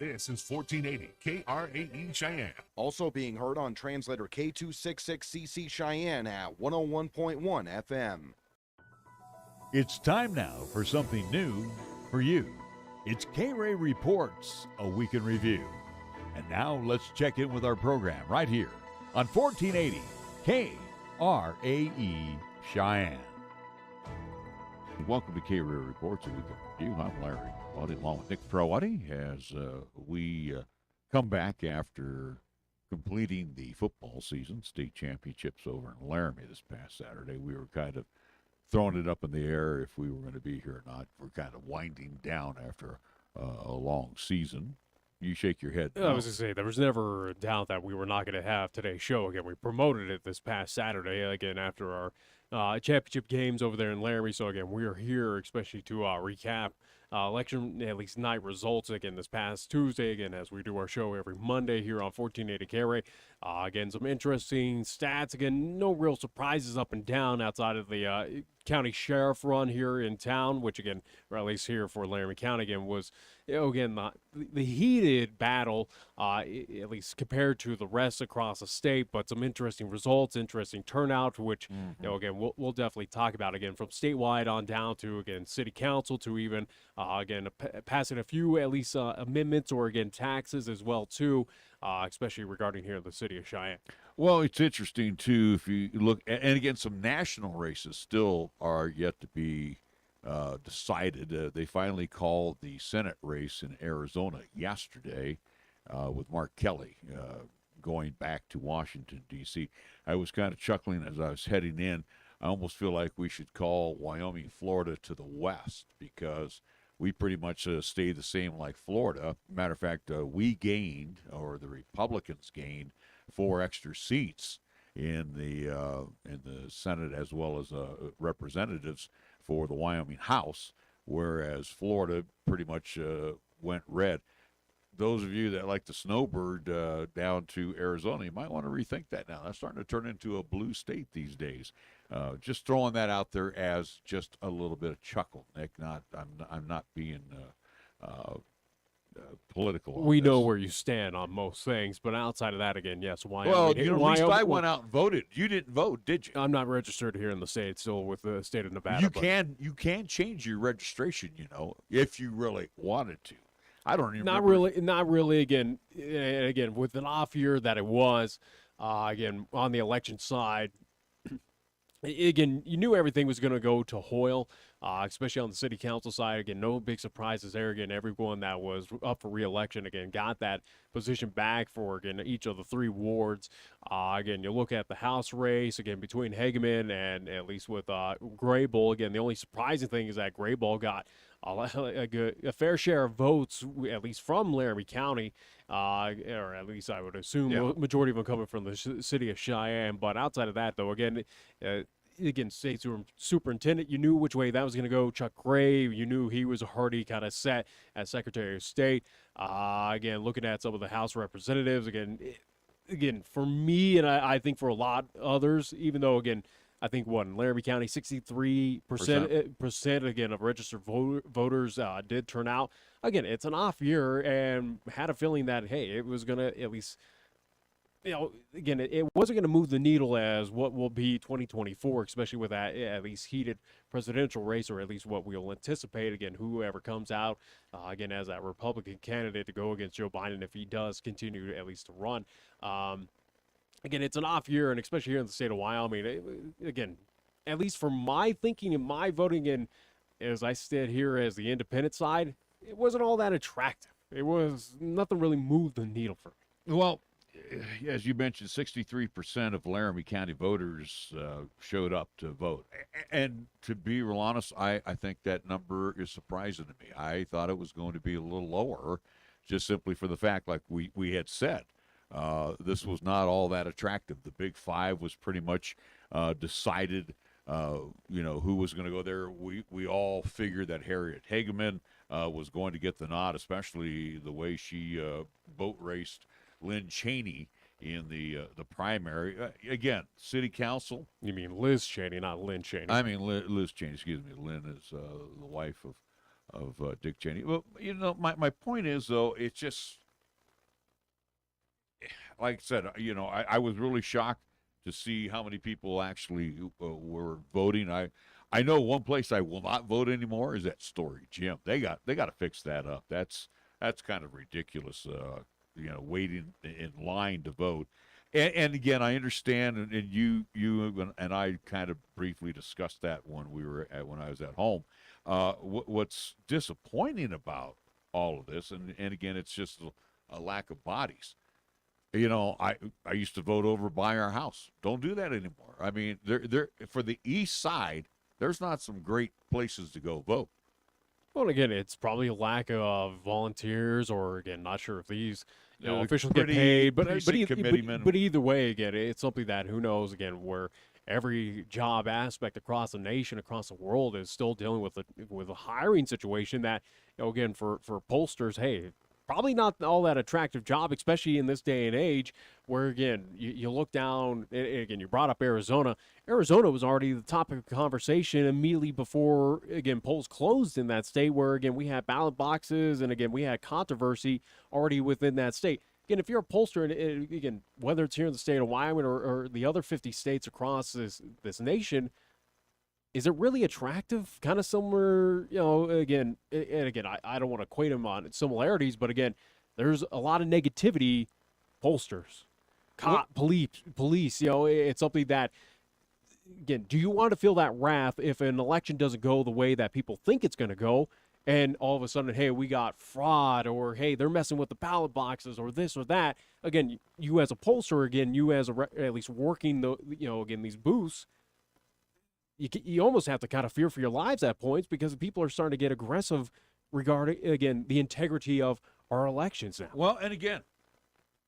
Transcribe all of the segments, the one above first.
This is 1480 KRAE Cheyenne. Also being heard on translator K266CC Cheyenne at 101.1 FM. It's time now for something new for you. It's KRAE Reports, a week in review. And now let's check in with our program right here on 1480 KRAE Cheyenne. Welcome to KRAE Reports, a week in review. I'm Larry Waddy, along with Nick Perrotti, as we come back after completing the football season, state championships over in Laramie this past Saturday. We were kind of throwing it up in the air if we were going to be here or not. We're kind of winding down after a long season. You shake your head. I was going to say, there was never a doubt that we were not going to have today's show. Again, we promoted it this past Saturday, again, after our championship games over there in Laramie. So, again, we are here especially to recap election, at least night results, again, this past Tuesday, again, as we do our show every Monday here on 1480 KRAE. Again, some interesting stats. Again, no real surprises up and down outside of the county sheriff run here in town, which, again, or at least here for Laramie County, again, was, again, the heated battle, at least compared to the rest across the state, but some interesting results, interesting turnout, which, again, we'll definitely talk about, again, from statewide on down to, again, city council to even, again, passing a few, at least, amendments or, again, taxes as well, too, especially regarding here in the city of Cheyenne. Well, it's interesting, too, if you look, and again, some national races still are yet to be decided. They finally called the Senate race in Arizona yesterday with Mark Kelly going back to Washington, D.C. I was kind of chuckling as I was heading in. I almost feel like we should call Wyoming, Florida to the west, because we pretty much stay the same like Florida. Matter of fact, we gained, or the Republicans gained, 4 extra seats in the Senate as well as representatives for the Wyoming House, whereas Florida pretty much went red. Those of you that like the snowbird down to Arizona, you might want to rethink that now. That's starting to turn into a blue state these days. Just throwing that out there as just a little bit of chuckle, Nick. I'm not being political. We know where you stand on most things, but outside of that, again, yes, Wyoming. Well, at least I went out and voted. You didn't vote, did you? I'm not registered here in the state, still with the state of Nevada. You can change your registration, if you really wanted to. I don't even not really. Again, with an off year that it was, again, on the election side, again, you knew everything was going to go to Hoyle, especially on the city council side. Again, no big surprises there. Again, everyone that was up for re-election, again, got that position back for, again, each of the 3 wards. Again, you look at the House race, again, between Hageman and at least with Graybull. Again, the only surprising thing is that Graybull got a fair share of votes, at least from Laramie County, or at least I would assume majority of them coming from the city of Cheyenne. But outside of that, though, again, state superintendent, you knew which way that was going to go. Chuck KRAE, you knew he was already kind of set as Secretary of State. Again, looking at some of the House representatives, again, for me, and I think for a lot of others, even though, again, I think in Laramie County, 63% again of registered voters did turn out. Again, it's an off year, and had a feeling that, hey, it was going to at least, again, it wasn't going to move the needle as what will be 2024, especially with that at least heated presidential race, or at least what we'll anticipate. Again, whoever comes out again as that Republican candidate to go against Joe Biden, if he does continue at least to run. Again, it's an off year, and especially here in the state of Wyoming, again, at least for my thinking and my voting, and as I stand here as the independent side, it wasn't all that attractive. It was nothing really moved the needle for me. Well, as you mentioned, 63% of Laramie County voters showed up to vote. And to be real honest, I think that number is surprising to me. I thought it was going to be a little lower, just simply for the fact, like we had said, this was not all that attractive. The Big Five was pretty much decided, who was going to go there. We all figured that Harriet Hageman was going to get the nod, especially the way she boat raced Lynn Cheney in the primary. Again, city council. You mean Liz Cheney, not Lynn Cheney. I mean Liz Cheney, excuse me. Lynn is the wife of Dick Cheney. Well, my point is though, it's just like I said, I was really shocked to see how many people actually were voting. I know one place I will not vote anymore is at Story Gym. They got to fix that up. That's kind of ridiculous. Waiting in line to vote. And again, I understand, and you and I kind of briefly discussed that when I was at home. What's disappointing about all of this, and again, it's just a lack of bodies. I used to vote over by our house. Don't do that anymore. I mean, there for the east side, there's not some great places to go vote. Well, again, it's probably a lack of volunteers, or again, not sure if these officials get paid, but either way, again, it's something that who knows, again, where every job aspect across the nation, across the world, is still dealing with a hiring situation that, again, for pollsters, hey, probably not all that attractive job, especially in this day and age where, again, you look down, and again, you brought up Arizona. Arizona was already the topic of conversation immediately before, again, polls closed in that state where, again, we had ballot boxes and, again, we had controversy already within that state. Again, if you're a pollster, and again, whether it's here in the state of Wyoming or the other 50 states across this nation, is it really attractive? Kind of similar, again, and again, I don't want to equate them on similarities, but again, there's a lot of negativity, pollsters, police, it's something that, again, do you want to feel that wrath if an election doesn't go the way that people think it's going to go, and all of a sudden, hey, we got fraud, or hey, they're messing with the ballot boxes, or this or that. Again, you as a pollster, again, you as at least working again, these booths, you almost have to kind of fear for your lives at points because people are starting to get aggressive regarding, again, the integrity of our elections now. Well, and again,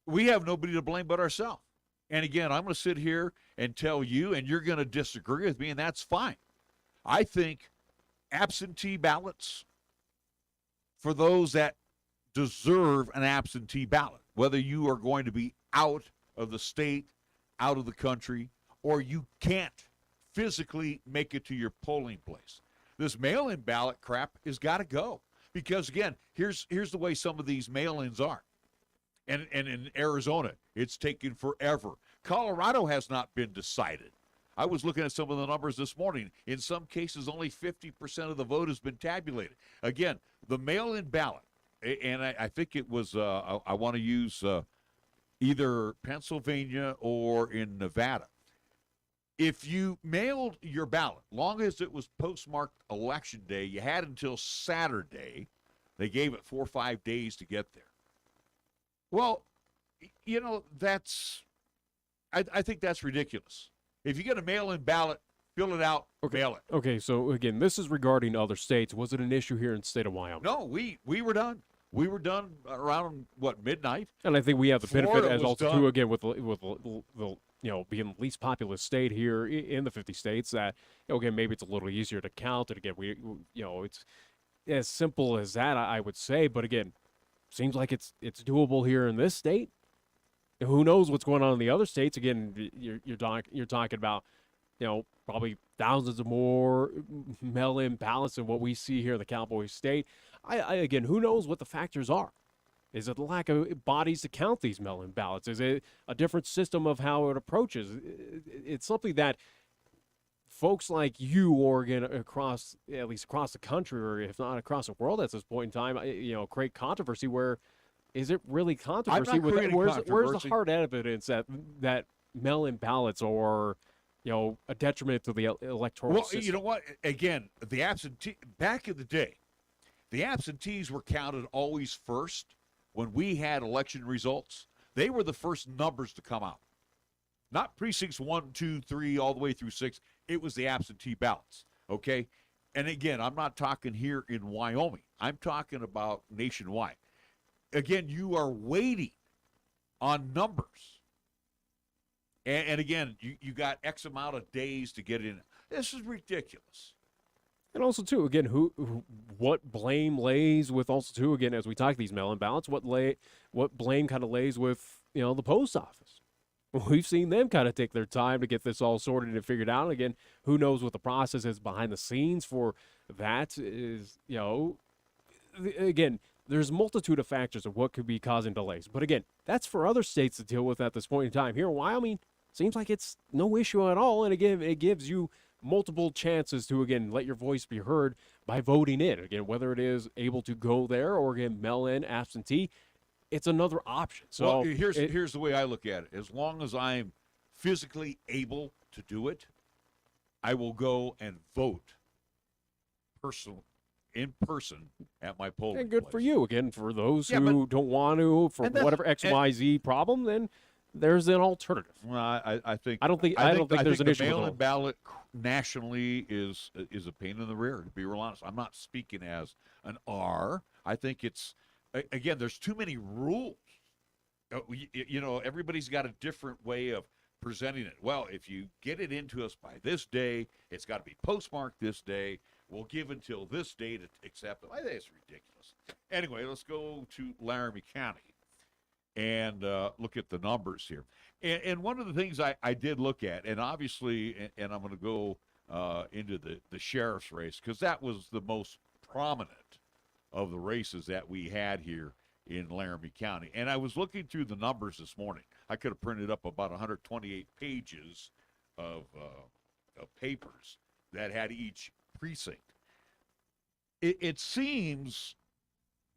we have nobody to blame but ourselves. And again, I'm going to sit here and tell you, and you're going to disagree with me, and that's fine. I think absentee ballots for those that deserve an absentee ballot, whether you are going to be out of the state, out of the country, or you can't physically make it to your polling place. This mail-in ballot crap has got to go because, again, here's the way some of these mail-ins are. And in Arizona, it's taken forever. Colorado has not been decided. I was looking at some of the numbers this morning. In some cases, only 50% of the vote has been tabulated. Again, the mail-in ballot, and I think it was, I want to use either Pennsylvania or in Nevada. If you mailed your ballot, long as it was postmarked Election Day, you had until Saturday. They gave it 4 or 5 days to get there. Well, I think that's ridiculous. If you get a mail-in ballot, fill it out, mail it. Okay, so again, this is regarding other states. Was it an issue here in the state of Wyoming? No, we were done. We were done around, midnight? And I think we have the benefit Florida as was also, done. too, again, with the being the least populous state here in the 50 states, that, again, maybe it's a little easier to count. And again, it's as simple as that, I would say. But again, seems like it's doable here in this state. And who knows what's going on in the other states? Again, you're talking about, probably thousands of more mail-in ballots than what we see here in the Cowboy State. Again, who knows what the factors are? Is it the lack of bodies to count these mail-in ballots? Is it a different system of how it approaches? It's something that folks like you, Oregon, at least across the country, or if not across the world at this point in time, create controversy. Where is it really controversy? Where's the hard evidence that mail-in ballots are, a detriment to the electoral system? Well, you know what? Again, back in the day, the absentees were counted always first. When we had election results, they were the first numbers to come out. Not precincts 1, 2, 3, all the way through 6. It was the absentee ballots, okay? And again, I'm not talking here in Wyoming. I'm talking about nationwide. Again, you are waiting on numbers. And again, you got X amount of days to get in. This is ridiculous. And also, too, again, what blame lays with also, too, again, as we talk these mail-in ballots, what blame kind of lays with, the post office? We've seen them kind of take their time to get this all sorted and figured out. Again, who knows what the process is behind the scenes for that is, again, there's a multitude of factors of what could be causing delays. But again, that's for other states to deal with at this point in time. Here in Wyoming, seems like it's no issue at all. And again, it gives you multiple chances to, again, let your voice be heard by voting in. Again, whether it is able to go there or, again, mail in absentee, it's another option. So well, here's the way I look at it. As long as I'm physically able to do it, I will go and vote in person at my polling and good place. for you. Again, for those Yeah, who don't want to, for and that's- whatever XYZ problem, then there's an alternative. Well, I think I don't think there's an issue with the mail-in all. ballot nationally is a pain in the rear. To be real honest, I'm not speaking as an R. I think it's again, there's too many rules. Everybody's got a different way of presenting it. Well, if you get it into us by this day, it's got to be postmarked this day. We'll give until this day to accept it. I think it's ridiculous. Anyway, let's go to Laramie County and look at the numbers here. And one of the things I did look at, and obviously, and I'm going to go into the sheriff's race, because that was the most prominent of the races that we had here in Laramie County. And I was looking through the numbers this morning. I could have printed up about 128 pages of papers that had each precinct. It seems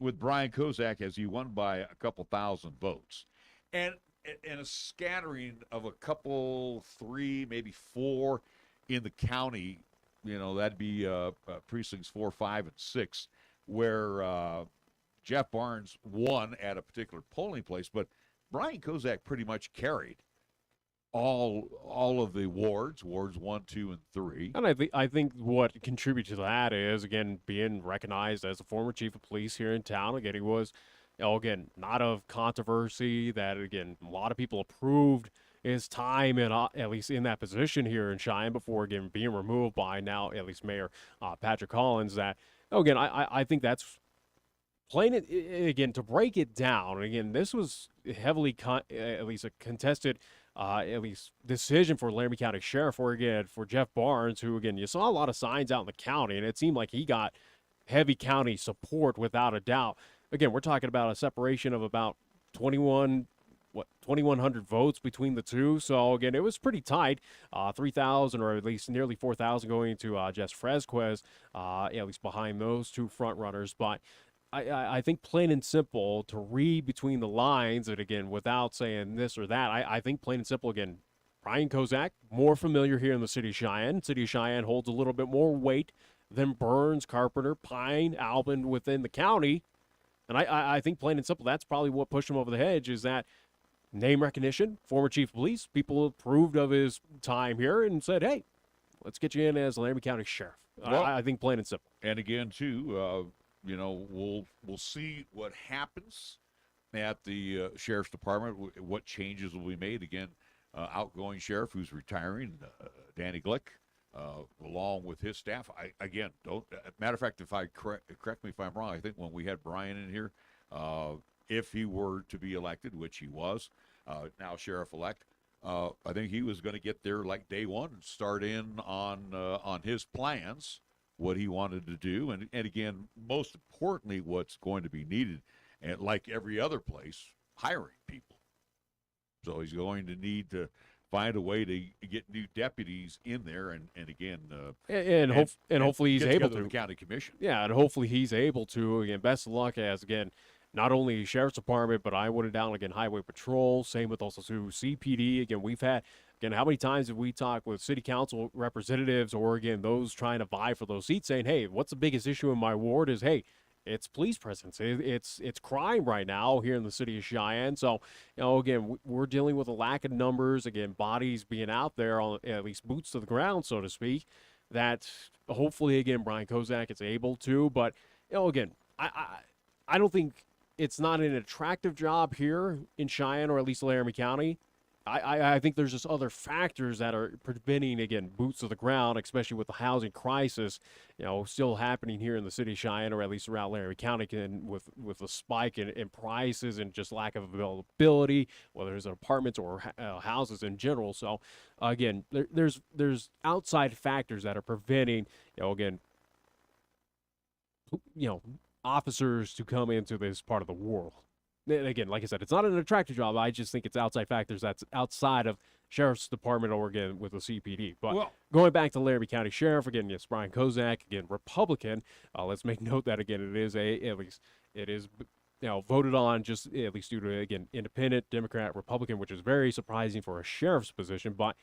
with Brian Kozak as he won by a couple thousand votes, and a scattering of a couple, 3, maybe 4 in the county, that'd be precincts 4, 5, and 6, where Jeff Barnes won at a particular polling place, but Brian Kozak pretty much carried all of the wards 1, 2, and 3. And I think what contributed to that is, again, being recognized as a former chief of police here in town. Again, he was, again, not of controversy. That, again, a lot of people approved his time in at least in that position here in Cheyenne before, again, being removed by now at least Mayor Patrick Collins. That, again, I think that's playing it again to break it down. Again, this was heavily at least a contested. At least decision for Laramie County Sheriff, or again for Jeff Barnes, who, again, you saw a lot of signs out in the county, and it seemed like he got heavy county support without a doubt. Again, we're talking about a separation of about 2,100 votes between the two. So again, it was pretty tight. 3,000 or at least nearly 4,000 going to Jess Fresquez, at least behind those two front runners, but. I think plain and simple, to read between the lines, and again, without saying this or that, I think plain and simple, again, Brian Kozak, more familiar here in the city of Cheyenne. City of Cheyenne holds a little bit more weight than Burns, Carpenter, Pine, Albin within the county. And I think plain and simple, that's probably what pushed him over the hedge, is that name recognition, former chief of police, people approved of his time here and said, hey, let's get you in as Laramie County Sheriff. Well, I think plain and simple. And again, too, we'll see what happens at the sheriff's department, what changes will be made. Again, outgoing sheriff who's retiring, Danny Glick, along with his staff. Matter of fact, if I correct me if I'm wrong, I think when we had Brian in here, if he were to be elected, which he was, now sheriff-elect, I think he was going to get there like day one and start in on his plans, what he wanted to do, and again, most importantly, what's going to be needed, and like every other place, hiring people. So he's going to need to find a way to get new deputies in there, and again, hopefully he's able to. The county commission. Yeah, and hopefully he's able to. Again, best of luck as, again, not only sheriff's department, but I went down, again, highway patrol, same with also CPD. Again, we've had, again, how many times have we talked with city council representatives, or again, those trying to vie for those seats, saying, hey, what's the biggest issue in my ward is, hey, it's police presence. It's crime right now here in the city of Cheyenne. So, again, we're dealing with a lack of numbers, again, bodies being out there, on at least boots to the ground, so to speak, that hopefully, again, Brian Kozak is able to. But, again, I don't think it's not an attractive job here in Cheyenne, or at least Laramie County. I think there's just other factors that are preventing, again, boots to the ground, especially with the housing crisis, still happening here in the city of Cheyenne, or at least around Laramie County, and with a spike in prices and just lack of availability, whether it's apartments or houses in general. So, again, there's outside factors that are preventing, again, officers to come into this part of the world. And again, like I said, it's not an attractive job. I just think it's outside factors that's outside of Sheriff's Department or again with the CPD. But Well, going back to Laramie County Sheriff, again, yes, Brian Kozak, again, Republican. Let's make note that, again, it is voted on just at least due to, again, independent, Democrat, Republican, which is very surprising for a sheriff's position. But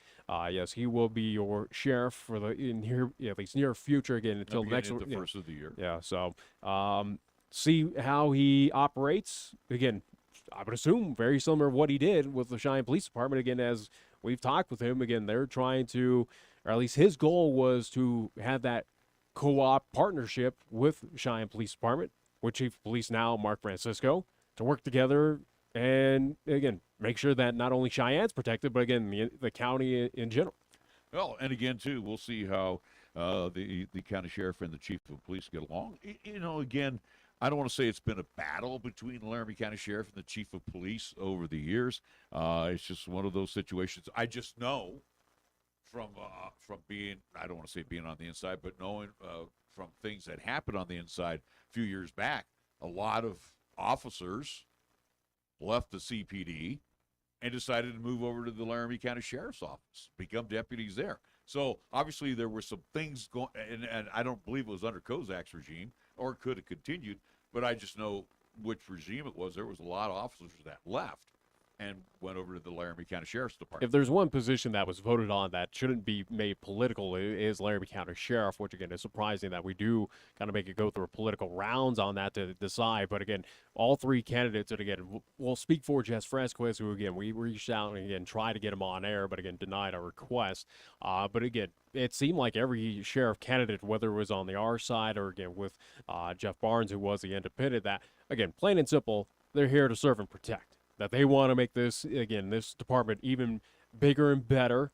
yes, he will be your sheriff for the at least near future, again, until the next the first of the year. Yeah, so see how he operates. Again, I would assume very similar to what he did with the Cheyenne Police Department. Again, as we've talked with him, again, they're trying to, or at least his goal was to have that co-op partnership with Cheyenne Police Department, with Chief of Police now, Mark Francisco, to work together and, again, make sure that not only Cheyenne's protected, but, again, the county in general. Well, and again, too, we'll see how the county sheriff and the chief of police get along. Again, I don't want to say it's been a battle between the Laramie County Sheriff and the Chief of Police over the years. It's just one of those situations. I just know from being, I don't want to say being on the inside, but knowing from things that happened on the inside a few years back, a lot of officers left the CPD and decided to move over to the Laramie County Sheriff's Office, become deputies there. So obviously there were some things going, and I don't believe it was under Kozak's regime, or it could have continued, but I just know which regime it was. There was a lot of officers that left and went over to the Laramie County Sheriff's Department. If there's one position that was voted on that shouldn't be made political, it is Laramie County Sheriff, which, again, is surprising that we do kind of make it go through political rounds on that to decide. But, again, all three candidates, and, again, we'll speak for Jess Fresquez, who, again, we reached out and, again, tried to get him on air, but, again, denied our request. But, again, it seemed like every sheriff candidate, whether it was on the R side or, again, with Jeff Barnes, who was the independent, that, again, plain and simple, they're here to serve and protect. That they want to make this, again, this department even bigger and better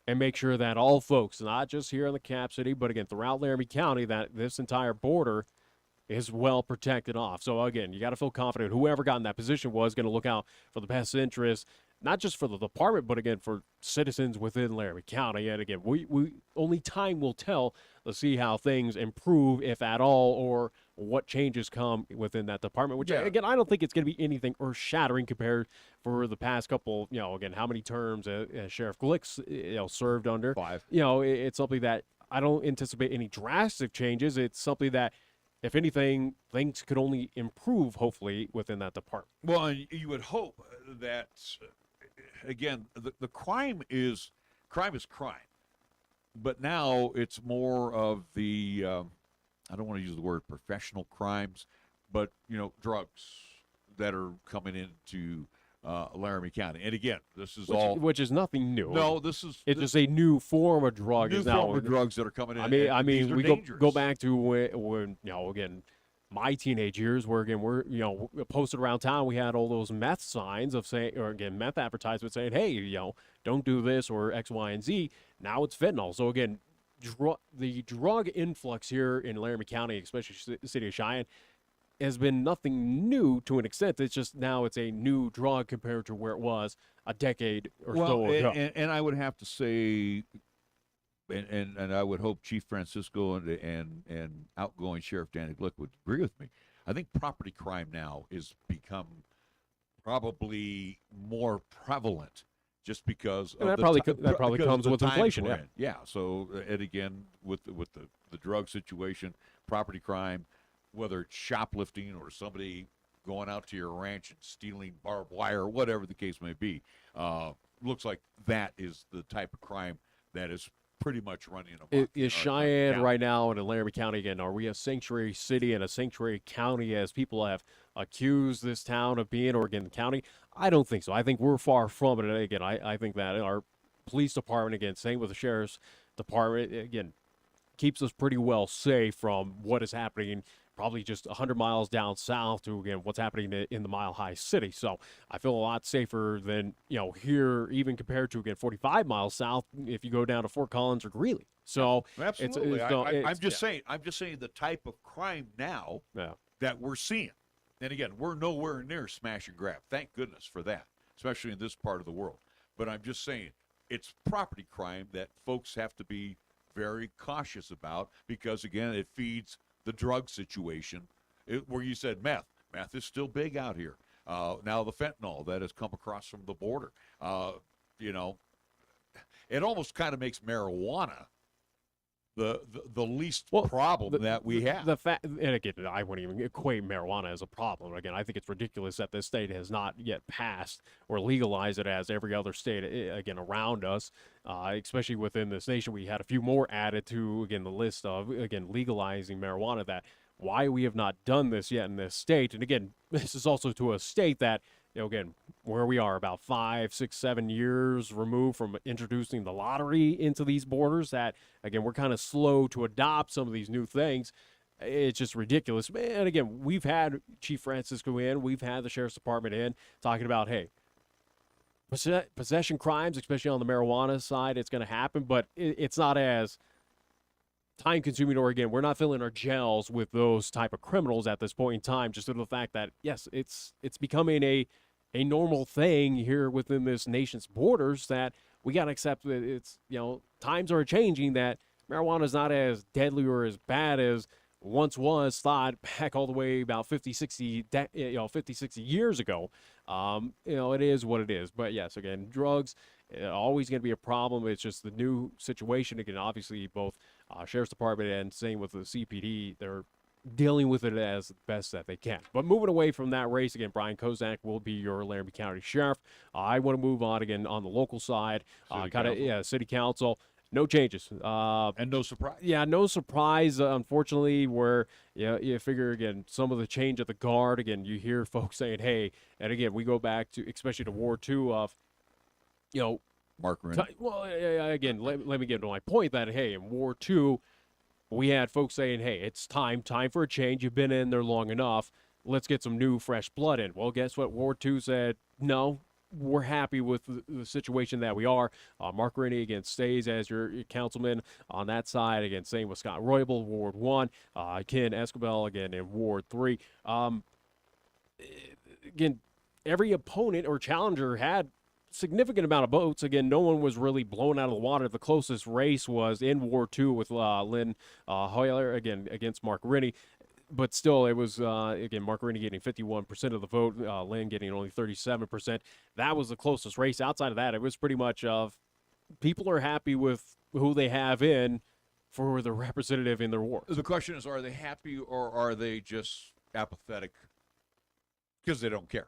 and make sure that all folks, not just here in the Cap City, but, again, throughout Laramie County, that this entire border is well protected off. So, again, you got to feel confident whoever got in that position was going to look out for the best interests, not just for the department, but, again, for citizens within Laramie County. And, again, we only time will tell to see how things improve, if at all, or what changes come within that department, which, again, I don't think it's going to be anything earth-shattering compared for the past couple, again, how many terms Sheriff Glick's, served under. 5. It's something that I don't anticipate any drastic changes. It's something that, if anything, things could only improve, hopefully, within that department. Well, and you would hope that, again, the crime is crime, but now it's more of the I don't want to use the word professional crimes, but drugs that are coming into Laramie County. And again, this is which is nothing new. No, it's just a new form of drug. New form of drugs that are coming in. I mean, we dangerous. go back to when again, my teenage years, where, again, we're posted around town. We had all those meth signs of saying, or, again, meth advertisements saying, hey, don't do this or X, Y, and Z. Now it's fentanyl. So, again, the drug influx here in Laramie County, especially the city of Cheyenne, has been nothing new to an extent. It's just now it's a new drug compared to where it was a decade or so ago. And I would have to say, and I would hope Chief Francisco and outgoing Sheriff Danny Glick would agree with me. I think property crime now is become probably more prevalent. Just because that probably comes with inflation, yeah. So, and again, with the drug situation, property crime, whether it's shoplifting or somebody going out to your ranch and stealing barbed wire, whatever the case may be, looks like that is the type of crime that is pretty much running amok. Is Cheyenne right now in Laramie County, again, are we a sanctuary city and a sanctuary county, as people have accused this town of being, or, again, the county? I don't think so. I think we're far from it. And, again, I think that our police department, again, same with the sheriff's department, again, keeps us pretty well safe from what is happening probably just 100 miles down south to, again, what's happening in the Mile High City. So I feel a lot safer than, here, even compared to, again, 45 miles south if you go down to Fort Collins or Greeley. So absolutely. I'm just saying the type of crime now that we're seeing. And, again, we're nowhere near smash and grab. Thank goodness for that, especially in this part of the world. But I'm just saying it's property crime that folks have to be very cautious about because, again, it feeds the drug situation where you said meth. Meth is still big out here. Now the fentanyl that has come across from the border. You know, it almost kind of makes marijuana the least problem that we have. The fact, and again, I wouldn't even equate marijuana as a problem. Again, I think it's ridiculous that this state has not yet passed or legalized it as every other state, again, around us, especially within this nation. We had a few more added to, again, the list of, again, legalizing marijuana. That why we have not done this yet in this state. And again, this is also to a state that, you know, again, where we are about 5, 6, 7 years removed from introducing the lottery into these borders, that, again, we're kind of slow to adopt some of these new things. It's just ridiculous. And again, we've had Chief Francisco in, we've had the Sheriff's Department in talking about, hey, possession crimes, especially on the marijuana side, it's going to happen, but it's not as time-consuming, or again, we're not filling our jails with those type of criminals at this point in time, just due to the fact that, yes, it's becoming a normal thing here within this nation's borders, that we got to accept that it's, you know, times are changing, that marijuana is not as deadly or as bad as once was thought back all the way about 50, 60 years ago. You know, it is what it is. But yes, again, drugs, always going to be a problem. It's just the new situation. Again, obviously both Sheriff's Department and same with the CPD, they're dealing with it as best that they can. But moving away from that race, again, Brian Kozak will be your Laramie County Sheriff. I want to move on again on the local side, City Council. No changes. And no surprise. Yeah, no surprise, unfortunately, where you figure, again, some of the change of the guard, again, you hear folks saying, hey, and again, we go back to, especially to Ward 2 of, you know, Mark Rennie. Well, again, let me get to my point that, hey, in Ward 2, we had folks saying, hey, it's time for a change. You've been in there long enough. Let's get some new, fresh blood in. Well, guess what? Ward 2 said, no, we're happy with the situation that we are. Mark Rennie, again, stays as your councilman on that side. Again, same with Scott Roybal, Ward 1. Ken Escobel, again, in Ward 3. Again, every opponent or challenger had significant amount of votes. Again, no one was really blown out of the water. The closest race was in Ward 2 with Lynn Hoyler, again, against Mark Rennie. But still, it was, again, Mark Rennie getting 51% of the vote, Lynn getting only 37%. That was the closest race. Outside of that, it was pretty much of people are happy with who they have in for the representative in their ward. The question is, are they happy or are they just apathetic because they don't care?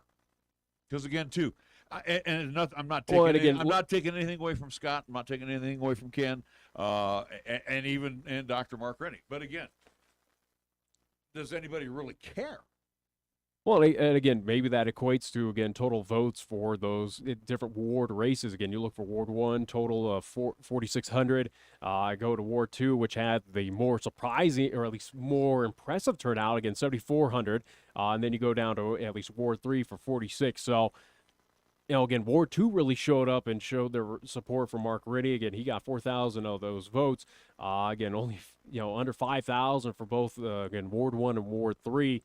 Because, again, too, I'm not taking anything away from Scott. I'm not taking anything away from Ken, and even Dr. Mark Rennie. But again, does anybody really care? Well, and again, maybe that equates to, again, total votes for those different ward races. Again, you look for Ward 1, total of 4,600. I go to Ward 2, which had the more surprising, or at least more impressive turnout, again, 7,400. And then you go down to at least Ward 3 for 46. So, you know, again, Ward 2 really showed up and showed their support for Mark Rennie. Again, he got 4,000 of those votes. Again, only, you know, under 5,000 for both, again, Ward 1 and Ward 3.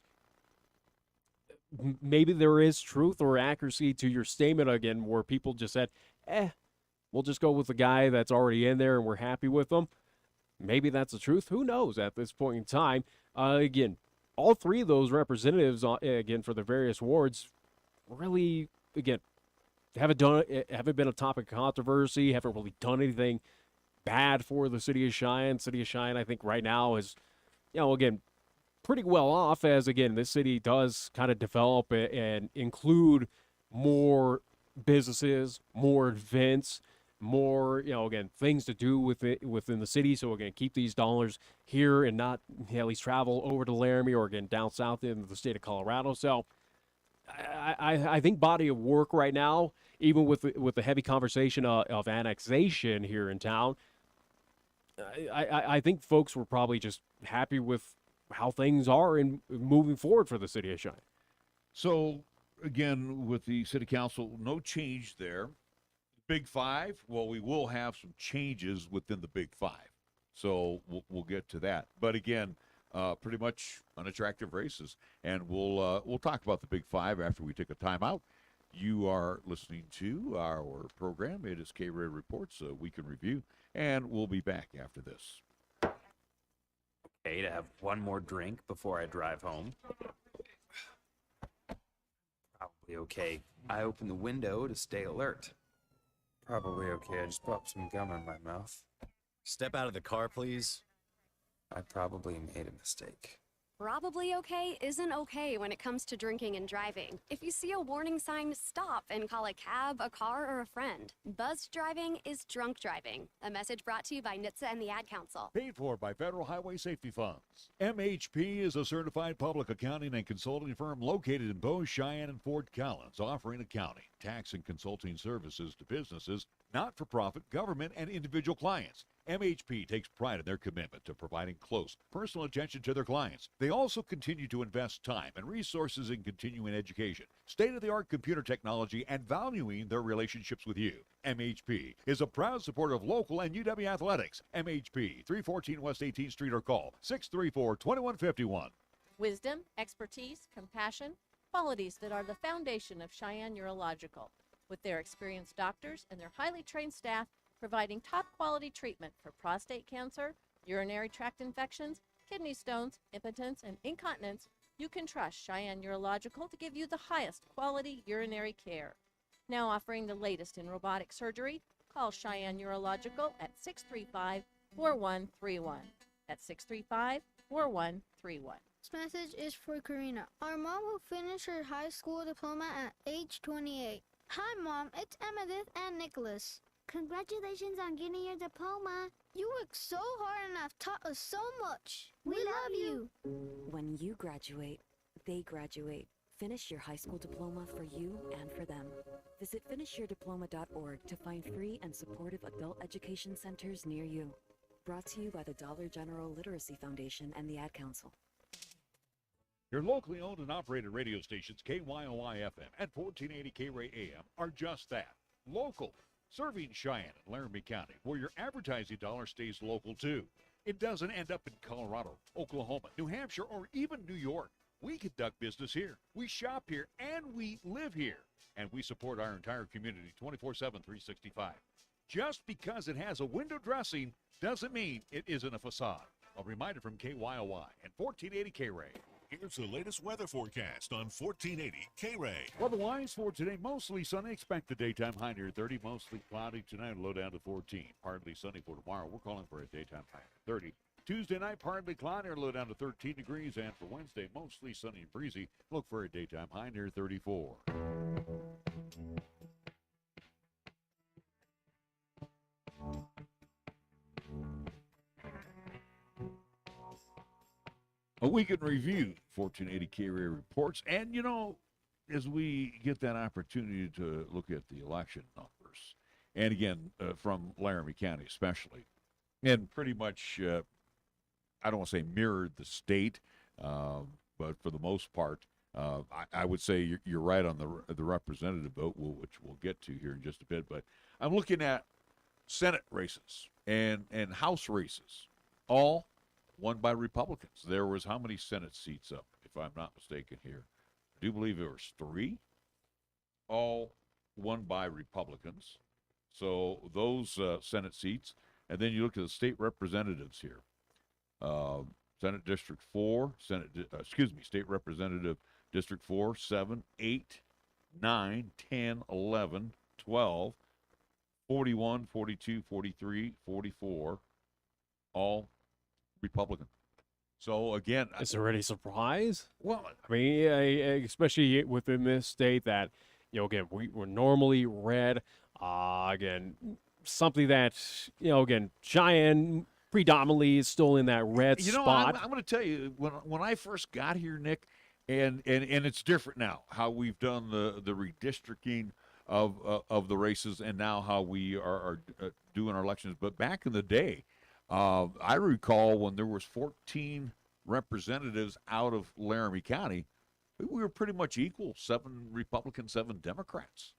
Maybe there is truth or accuracy to your statement, again, where people just said, we'll just go with the guy that's already in there and we're happy with him. Maybe that's the truth. Who knows at this point in time? Again, all three of those representatives, again, for the various wards, really, again, haven't been a topic of controversy, haven't really done anything bad for the city of Cheyenne. City of Cheyenne, I think right now is, you know, again, pretty well off, as, again, this city does kind of develop and include more businesses, more events, more, you know, again, things to do with it within the city. So, again, keep these dollars here and not, you know, at least travel over to Laramie or, again, down south into the state of Colorado. So I think body of work right now, even with the heavy conversation of annexation here in town, I think folks were probably just happy with how things are in moving forward for the city of Cheyenne. So, again, with the city council, no change there. Big Five, well, we will have some changes within the Big Five. So we'll get to that. But again, pretty much unattractive races. And we'll talk about the Big Five after we take a timeout. You are listening to our program. It is KRAE Reports, a week in review. And we'll be back after this. okay to have one more drink before I drive home. Probably okay. I open the window to stay alert. Probably okay. I just popped some gum in my mouth. Step out of the car, please. I probably made a mistake. Probably okay isn't okay when it comes to drinking and driving. If you see a warning sign, stop and call a cab, a car, or a friend. Buzzed driving is drunk driving. A message brought to you by NHTSA and the Ad Council. Paid for by Federal Highway Safety Funds. MHP is a certified public accounting and consulting firm located in Bow, Cheyenne, and Fort Collins, offering accounting, tax, and consulting services to businesses, not-for-profit, government, and individual clients. MHP takes pride in their commitment to providing close, personal attention to their clients. They also continue to invest time and resources in continuing education, state-of-the-art computer technology, and valuing their relationships with you. MHP is a proud supporter of local and UW athletics. MHP, 314 West 18th Street, or call 634-2151. Wisdom, expertise, compassion, qualities that are the foundation of Cheyenne Urological. With their experienced doctors and their highly trained staff, providing top quality treatment for prostate cancer, urinary tract infections, kidney stones, impotence, and incontinence, you can trust Cheyenne Urological to give you the highest quality urinary care. Now offering the latest in robotic surgery, call Cheyenne Urological at 635-4131. That's 635-4131. This message is for Karina, our mom who finished her high school diploma at age 28. Hi Mom, it's Emmettith and Nicholas. Congratulations on getting your diploma. You worked so hard and have taught us so much. We love you. When you graduate, they graduate. Finish your high school diploma for you and for them. Visit finishyourdiploma.org to find free and supportive adult education centers near you. Brought to you by the Dollar General Literacy Foundation and the Ad Council. Your locally owned and operated radio stations, KYOI-FM and 1480 KRAE AM, are just that, local. Serving Cheyenne and Laramie County, where your advertising dollar stays local too. It doesn't end up in Colorado, Oklahoma, New Hampshire, or even New York. We conduct business here. We shop here, and we live here. And we support our entire community 24/7, 365. Just because it has a window dressing doesn't mean it isn't a facade. A reminder from KYOI and 1480 KRAE. Here's the latest weather forecast on 1480 KRAE. Weather-wise for today, mostly sunny. Expect the daytime high near 30. Mostly cloudy tonight, low down to 14. Partly sunny for tomorrow. We're calling for a daytime high of 30. Tuesday night, partly cloudy, low down to 13 degrees. And for Wednesday, mostly sunny and breezy. Look for a daytime high near 34. A week in review, 1480 KRAE reports. And, you know, as we get that opportunity to look at the election numbers, and again, from Laramie County especially, and pretty much, I don't want to say mirrored the state, but for the most part, I would say you're right on the representative vote, which we'll get to here in just a bit. But I'm looking at Senate races and House races, all won by Republicans. There was how many Senate seats up, if I'm not mistaken here? I do believe there was 3, all won by Republicans. So those Senate seats, and then you look at the state representatives here. Senate District 4, State Representative District 4, 7, 8, 9, 10, 11, 12, 41, 42, 43, 44, all Republican. So again, is there any surprise? Well, I mean, especially within this state that, you know, again, we're normally red. Again, something that, you know, again, Cheyenne predominantly is still in that red spot. I'm going to tell you, when I first got here, Nick, and it's different now, how we've done the redistricting of the races, and now how we are doing our elections. But back in the day, I recall when there was 14 representatives out of Laramie County, we were pretty much equal, 7 Republicans, 7 Democrats.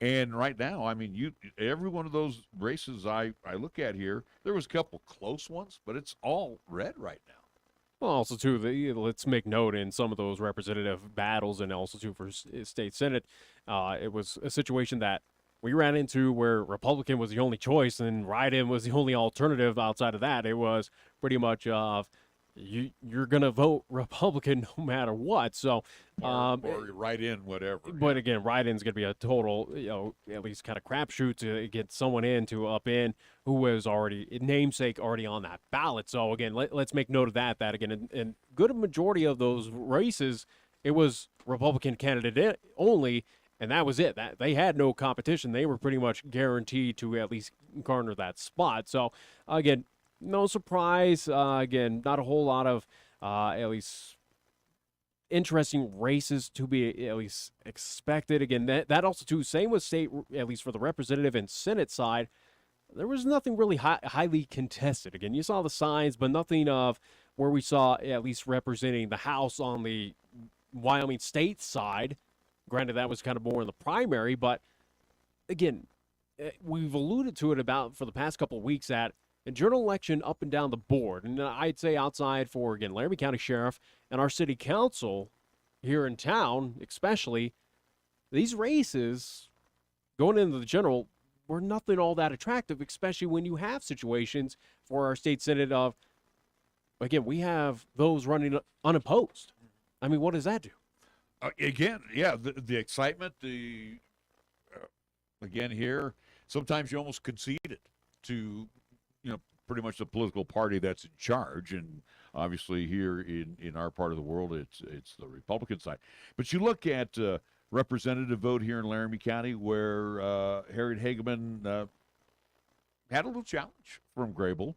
And right now, I mean, every one of those races I look at here, there was a couple close ones, but it's all red right now. Well, also, too, let's make note in some of those representative battles, and also, too, for state Senate, it was a situation that we ran into where Republican was the only choice and write-in was the only alternative. Outside of that, it was pretty much you're going to vote Republican no matter what. So, or write in whatever. But again, write-in's going to be a total, at least kind of crapshoot to get someone up in who was already namesake already on that ballot. So again, let's make note of that. That again, in good majority of those races, it was Republican candidate only, and that was it. That they had no competition. They were pretty much guaranteed to at least garner that spot. So again, no surprise. Again, not a whole lot of at least interesting races to be at least expected. Again, that also too, same with state, at least for the representative and Senate side, there was nothing really highly contested. Again, you saw the signs, but nothing of where we saw at least representing the House on the Wyoming state side. Granted, that was kind of more in the primary, but again, we've alluded to it about for the past couple of weeks that a general election up and down the board, and I'd say outside for, again, Laramie County Sheriff and our city council here in town, especially, these races going into the general were nothing all that attractive, especially when you have situations for our state senate of, again, we have those running unopposed. I mean, what does that do? Again, yeah, the excitement, again here, sometimes you almost concede it to, pretty much the political party that's in charge, and obviously here in our part of the world, it's the Republican side. But you look at representative vote here in Laramie County, where Harriet Hageman had a little challenge from Grable.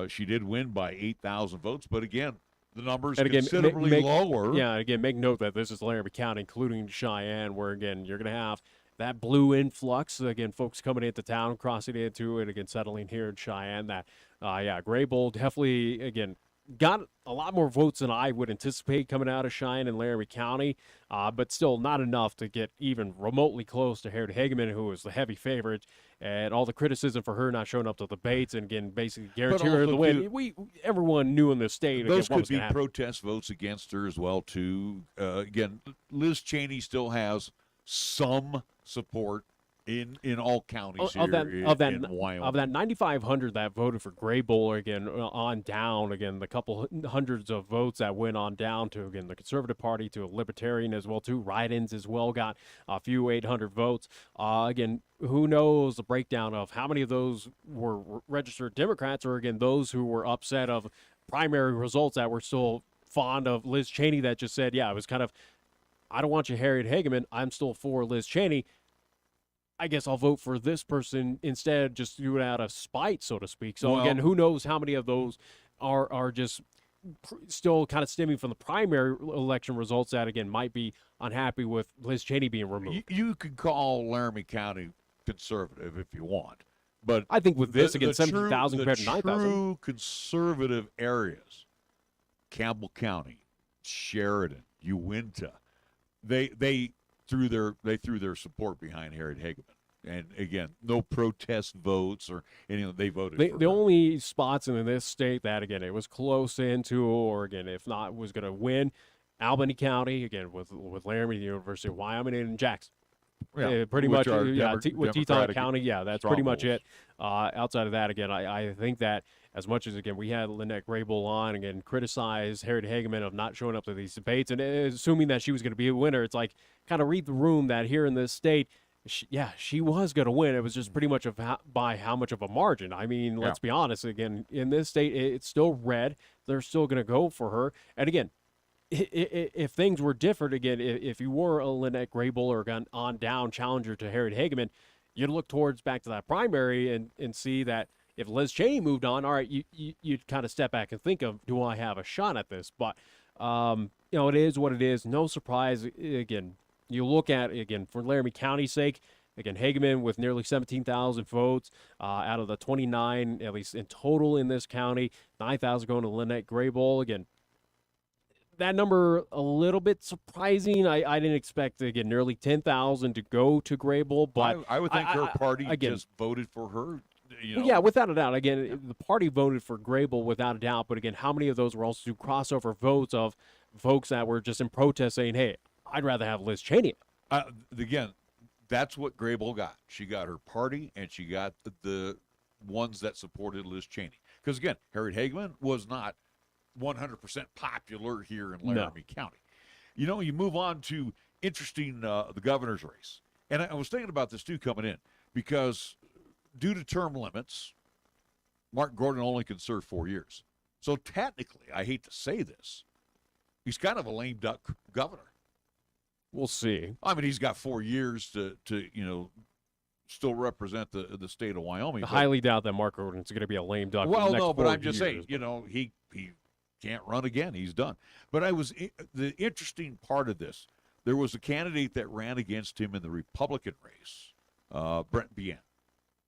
She did win by 8,000 votes, but again, the numbers considerably lower. Yeah, again, make note that this is Laramie County, including Cheyenne, where, again, you're going to have that blue influx, again, folks coming into town, crossing into it, again, settling here in Cheyenne. That, Grable definitely, again, got a lot more votes than I would anticipate coming out of Cheyenne and Laramie County, but still not enough to get even remotely close to Harriet Hageman, who was the heavy favorite, and all the criticism for her not showing up to the debates and, again, basically guarantee her the win. Everyone knew in the state. Those again, could be protest votes against her as well, too. Again, Liz Cheney still has some support in all counties in Wyoming. Of that 9,500 that voted for Grable, again, on down, again, the couple hundreds of votes that went on down to, again, the Conservative Party, to a Libertarian as well, too. Write-ins as well got a few 800 votes. Again, who knows the breakdown of how many of those were registered Democrats, or, again, those who were upset of primary results that were still fond of Liz Cheney, that just said, yeah, it was kind of, I don't want you, Harriet Hageman. I'm still for Liz Cheney. I guess I'll vote for this person instead, just do it out of spite, so to speak. So, again, who knows how many of those are just still kind of stemming from the primary election results that, again, might be unhappy with Liz Cheney being removed. You could call Laramie County conservative if you want. But I think with this, again, 17,000 compared to 9,000. The true conservative areas, Campbell County, Sheridan, Uinta, they threw their support behind Harriet Hageman. And again, no protest votes or anything. They voted for the her. only spots in this state that, again, it was close into, or, again, if not, was going to win, Albany County, again, with Laramie, the University of Wyoming, and Jackson. Yeah, pretty much, with Teton Democratic County, that's pretty much it. Outside of that, again, I think that as much as, again, we had Lynette Grable on, again, criticize Harriet Hageman of not showing up to these debates, and assuming that she was going to be a winner, it's like, kind of read the room that here in this state, she was going to win. It was just pretty much by how much of a margin. I mean, let's be honest, again, in this state, it's still red. They're still going to go for her. And again, if things were different, again, if you were a Lynette Grable or on down challenger to Harriet Hageman, you'd look towards back to that primary and see that if Liz Cheney moved on, all right, you'd kind of step back and think of, do I have a shot at this? But, it is what it is. No surprise. Again, you look at, again, for Laramie County's sake, again, Hageman with nearly 17,000 votes out of the 29, at least in total in this county, 9,000 going to Lynette Grable. Again, that number a little bit surprising. I didn't expect, again, nearly 10,000 to go to Grable, but I would think her party just voted for her. Yeah, without a doubt. Again, the party voted for Grable without a doubt, but again, how many of those were also crossover votes of folks that were just in protest saying, hey, I'd rather have Liz Cheney? Again, that's what Grable got. She got her party, and she got the ones that supported Liz Cheney. Because, again, Harriet Hageman was not 100% popular here in Laramie County. You know, you move on to interesting the governor's race. And I was thinking about this, too, coming in, because due to term limits, Mark Gordon only can serve 4 years. So technically, I hate to say this, he's kind of a lame duck governor. We'll see. I mean, he's got 4 years to still represent the state of Wyoming. I highly doubt that Mark Gordon's going to be a lame duck. Well, for the next no, but 4 I'm just years. saying, he can't run again. He's done. But the interesting part of this, there was a candidate that ran against him in the Republican race, Brent Bien.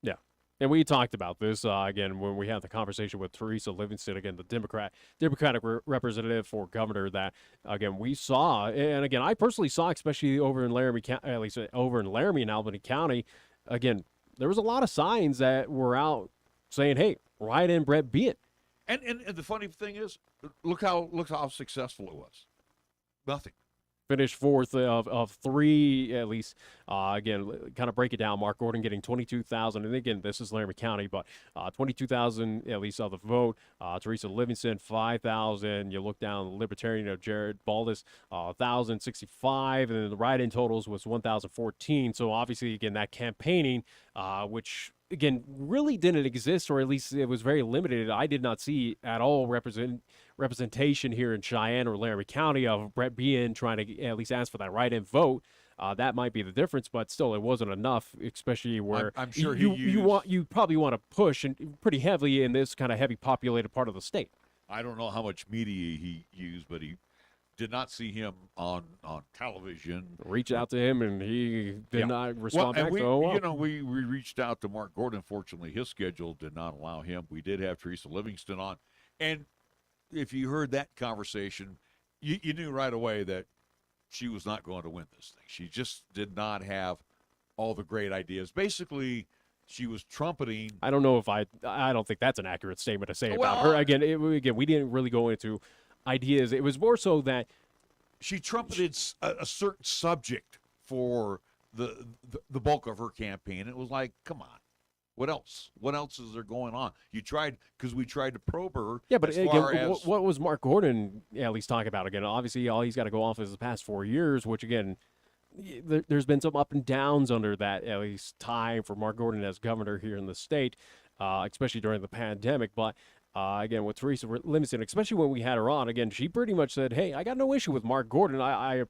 Yeah. And we talked about this, again, when we had the conversation with Teresa Livingston, again, the Democratic representative for governor that, again, we saw. And, again, I personally saw, especially over in Laramie, at least over in Laramie and Albany County, again, there was a lot of signs that were out saying, hey, write in Brent Bien. And the funny thing is, look how successful it was. Nothing. Finished fourth of three, at least. Again, kind of break it down. Mark Gordon getting 22,000. And again, this is Laramie County, but 22,000 at least of the vote. Teresa Livingston, 5,000. You look down, Libertarian, Jared Baldus, 1,065. And then the write-in totals was 1,014. So obviously, again, that campaigning, which, again, really didn't exist, or at least it was very limited. I did not see at all representation here in Cheyenne or Laramie County of Brent Bien trying to at least ask for that write-in vote. That might be the difference, but still, it wasn't enough, especially where I'm sure you probably want to push and pretty heavily in this kind of heavy populated part of the state. I don't know how much media he used, but he did not see him on television. Reach out to him, and he did not respond back. We reached out to Mark Gordon. Fortunately, his schedule did not allow him. We did have Teresa Livingston on, and if you heard that conversation, you knew right away that she was not going to win this thing. She just did not have all the great ideas. Basically, she was trumpeting. I don't know if I don't think that's an accurate statement to say about her. Again, we didn't really go into ideas. It was more so that she trumpeted a certain subject for the bulk of her campaign. It was like, come on. What else? What else is there going on? We tried to probe her. Yeah, but again, what was Mark Gordon at least talking about? Again, obviously, all he's got to go off is the past 4 years, which, again, there's been some up and downs under that, at least, time for Mark Gordon as governor here in the state, especially during the pandemic. But, again, with Teresa Livingston, especially when we had her on, again, she pretty much said, hey, I got no issue with Mark Gordon. I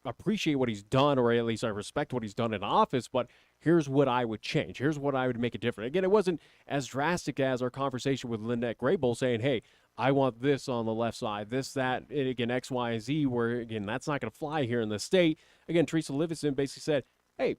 appreciate what he's done, or at least I respect what he's done in office, but here's what I would change. Here's what I would make it different. Again, it wasn't as drastic as our conversation with Lynette Graybull saying, hey, I want this on the left side, this, that, and again, X, Y, and Z, where, again, that's not going to fly here in the state. Again, Teresa Livingston basically said, hey,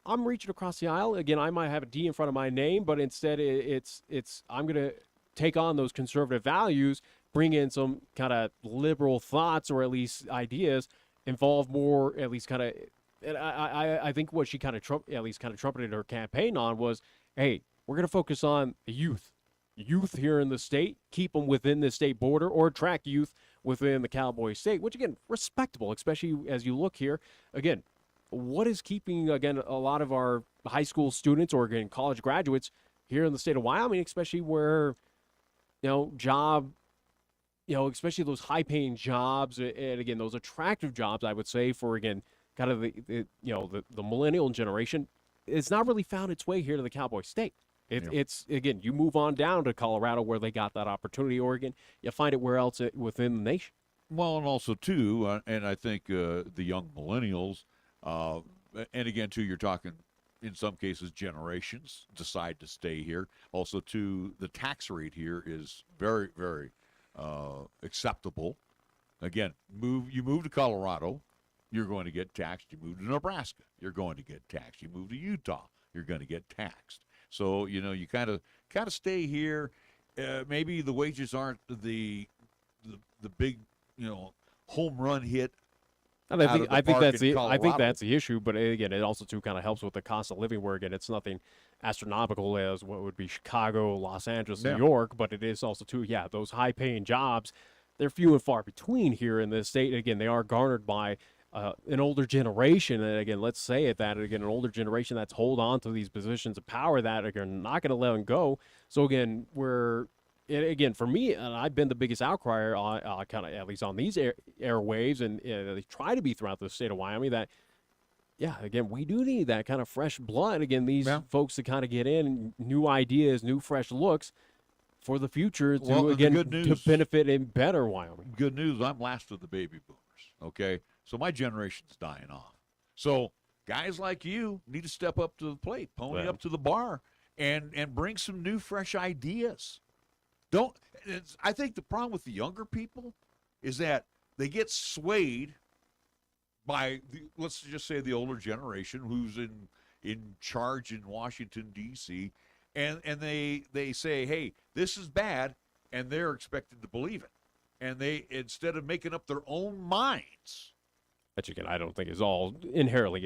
I'm reaching across the aisle. Again, I might have a D in front of my name, but instead it's I'm going to take on those conservative values, bring in some kind of liberal thoughts, or at least ideas, involve more, at least kind of, and I think what she kind of trumpeted her campaign on was, hey, we're going to focus on the youth here in the state, keep them within the state border, or attract youth within the Cowboy State, which, again, respectable, especially as you look here. Again, what is keeping, again, a lot of our high school students or, again, college graduates here in the state of Wyoming, especially where, especially those high-paying jobs, and, again, those attractive jobs, I would say, for, again, kind of the millennial generation, it's not really found its way here to the Cowboy State. It's, again, you move on down to Colorado where they got that opportunity, Oregon, you find it where else within the nation. Well, and also, too, and I think the young millennials, and again, too, you're talking, in some cases, generations decide to stay here. Also, too, the tax rate here is very, very acceptable. Again, you move to Colorado, you're going to get taxed. You move to Nebraska, you're going to get taxed. You move to Utah, you're going to get taxed. So, you kind of stay here. Maybe the wages aren't the big, home run hit. And I think that's the issue. But again, it also too kind of helps with the cost of living, where, again, it's nothing astronomical as what would be Chicago, Los Angeles, New York, but it is also too, those high paying jobs, they're few and far between here in this state. Again, they are garnered by an older generation, and, again, let's say it that, again, an older generation that's hold on to these positions of power that are not going to let them go. So, again, we're again, for me, I've been the biggest outcrier on kind of, at least on these airwaves, and they try to be throughout the state of Wyoming, that, yeah, again, we do need that kind of fresh blood. Again, these folks to kind of get in, new ideas, new fresh looks for the future to, again, to benefit in better Wyoming. Good news, I'm last of the baby boomers, okay? So my generation's dying off. So guys like you need to step up to the plate, pony up to the bar, and bring some new, fresh ideas. I think the problem with the younger people is that they get swayed by, let's just say, the older generation who's in charge in Washington, D.C., and they say, hey, this is bad, and they're expected to believe it. And they, instead of making up their own minds. Which, again, I don't think is all inherently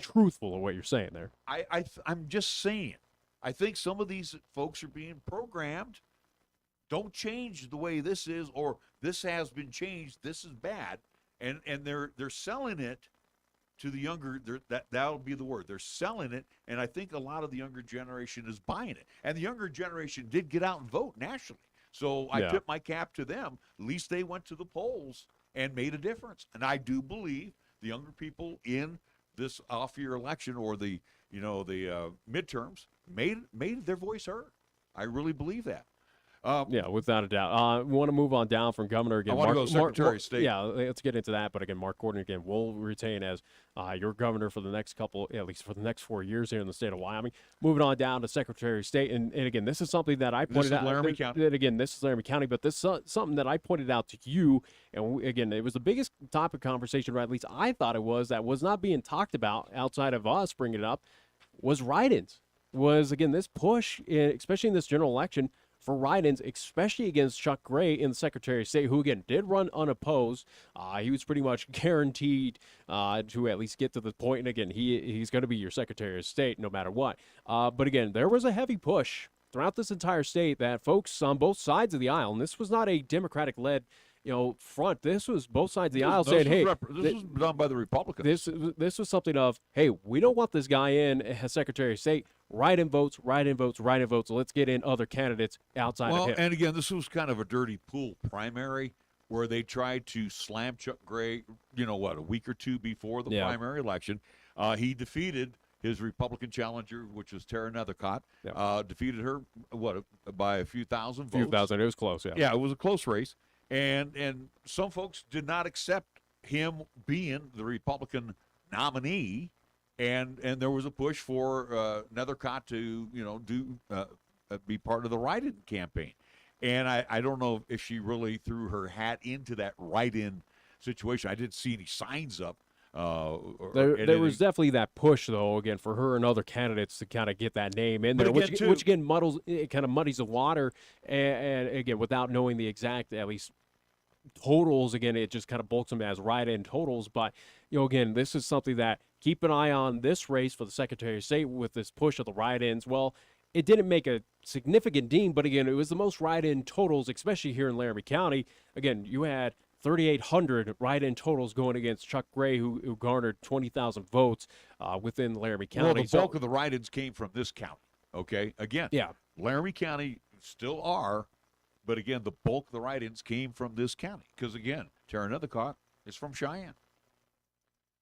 truthful in what you're saying there. I'm just saying. I think some of these folks are being programmed. Don't change the way this is, or this has been changed. This is bad, and they're selling it to the younger. That'll be the word. They're selling it, and I think a lot of the younger generation is buying it. And the younger generation did get out and vote nationally, so I tip my cap to them. At least they went to the polls and made a difference. And I do believe the younger people in this off-year election, or the midterms, made their voice heard. I really believe that. Without a doubt. We want to move on down from governor again. I want to go Secretary of State. Yeah, let's get into that. But again, Mark Gordon again will retain as your governor for the next at least for the next 4 years here in the state of Wyoming. Moving on down to Secretary of State, and again, this is something that I pointed out. Laramie County. Again, this is Laramie County, but this is something that I pointed out to you. And again, it was the biggest topic of conversation, or at least I thought it was, that was not being talked about outside of us bringing it up, was write-ins. Was, again, this push, especially in this general election, for write-ins, especially against Chuck KRAE in the Secretary of State, who, again, did run unopposed. He was pretty much guaranteed to at least get to the point. And, again, he's going to be your Secretary of State no matter what. But, again, there was a heavy push throughout this entire state that folks on both sides of the aisle, and this was not a Democratic-led front. This was both sides of the aisle saying, hey, this was done by the Republicans. This was something of, hey, we don't want this guy in as Secretary of State. Write-in votes, write-in votes, write-in votes. So let's get in other candidates outside of him. And again, this was kind of a dirty pool primary where they tried to slam Chuck KRAE, a week or two before the primary election. He defeated his Republican challenger, which was Tara Nethercott, defeated her, by a few thousand votes. A few thousand. It was close, yeah. Yeah, it was a close race. And some folks did not accept him being the Republican nominee, and there was a push for Nethercott to be part of the write-in campaign. And I don't know if she really threw her hat into that write-in situation. I didn't see any signs up. There was definitely that push, though, again, for her and other candidates to kind of get that name in there, which again kind of muddies the water, and again, without knowing the exact, at least, totals, again, it just kind of bulks them as write-in totals. But, again, this is something that keep an eye on this race for the Secretary of State with this push of the write-ins. Well, it didn't make a significant deem, but again, it was the most write-in totals, especially here in Laramie County. Again, you had 3,800 write-in totals going against Chuck KRAE, who garnered 20,000 votes within Laramie County. Well, the bulk of the write-ins came from this county, okay? Again, Laramie County still are, but again, the bulk of the write-ins came from this county because, again, Tara Nethercott is from Cheyenne.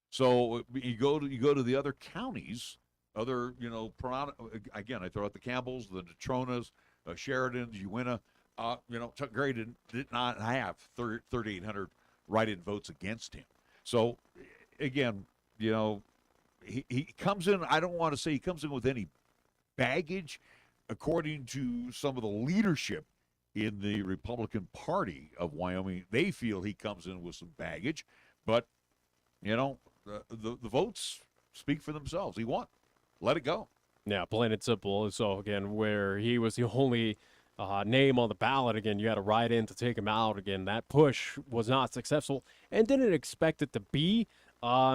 So you go to the other counties, again, I throw out the Campbells, the Natronas, Sheridans, Uinta. Chuck KRAE did not have 3,800 write-in votes against him. So, again, he comes in, I don't want to say he comes in with any baggage. According to some of the leadership in the Republican Party of Wyoming, they feel he comes in with some baggage. But, the votes speak for themselves. He won. Let it go. Yeah, plain and simple. So, again, where he was the only name on the ballot, again, you had to write in to take him out. Again, that push was not successful and didn't expect it to be.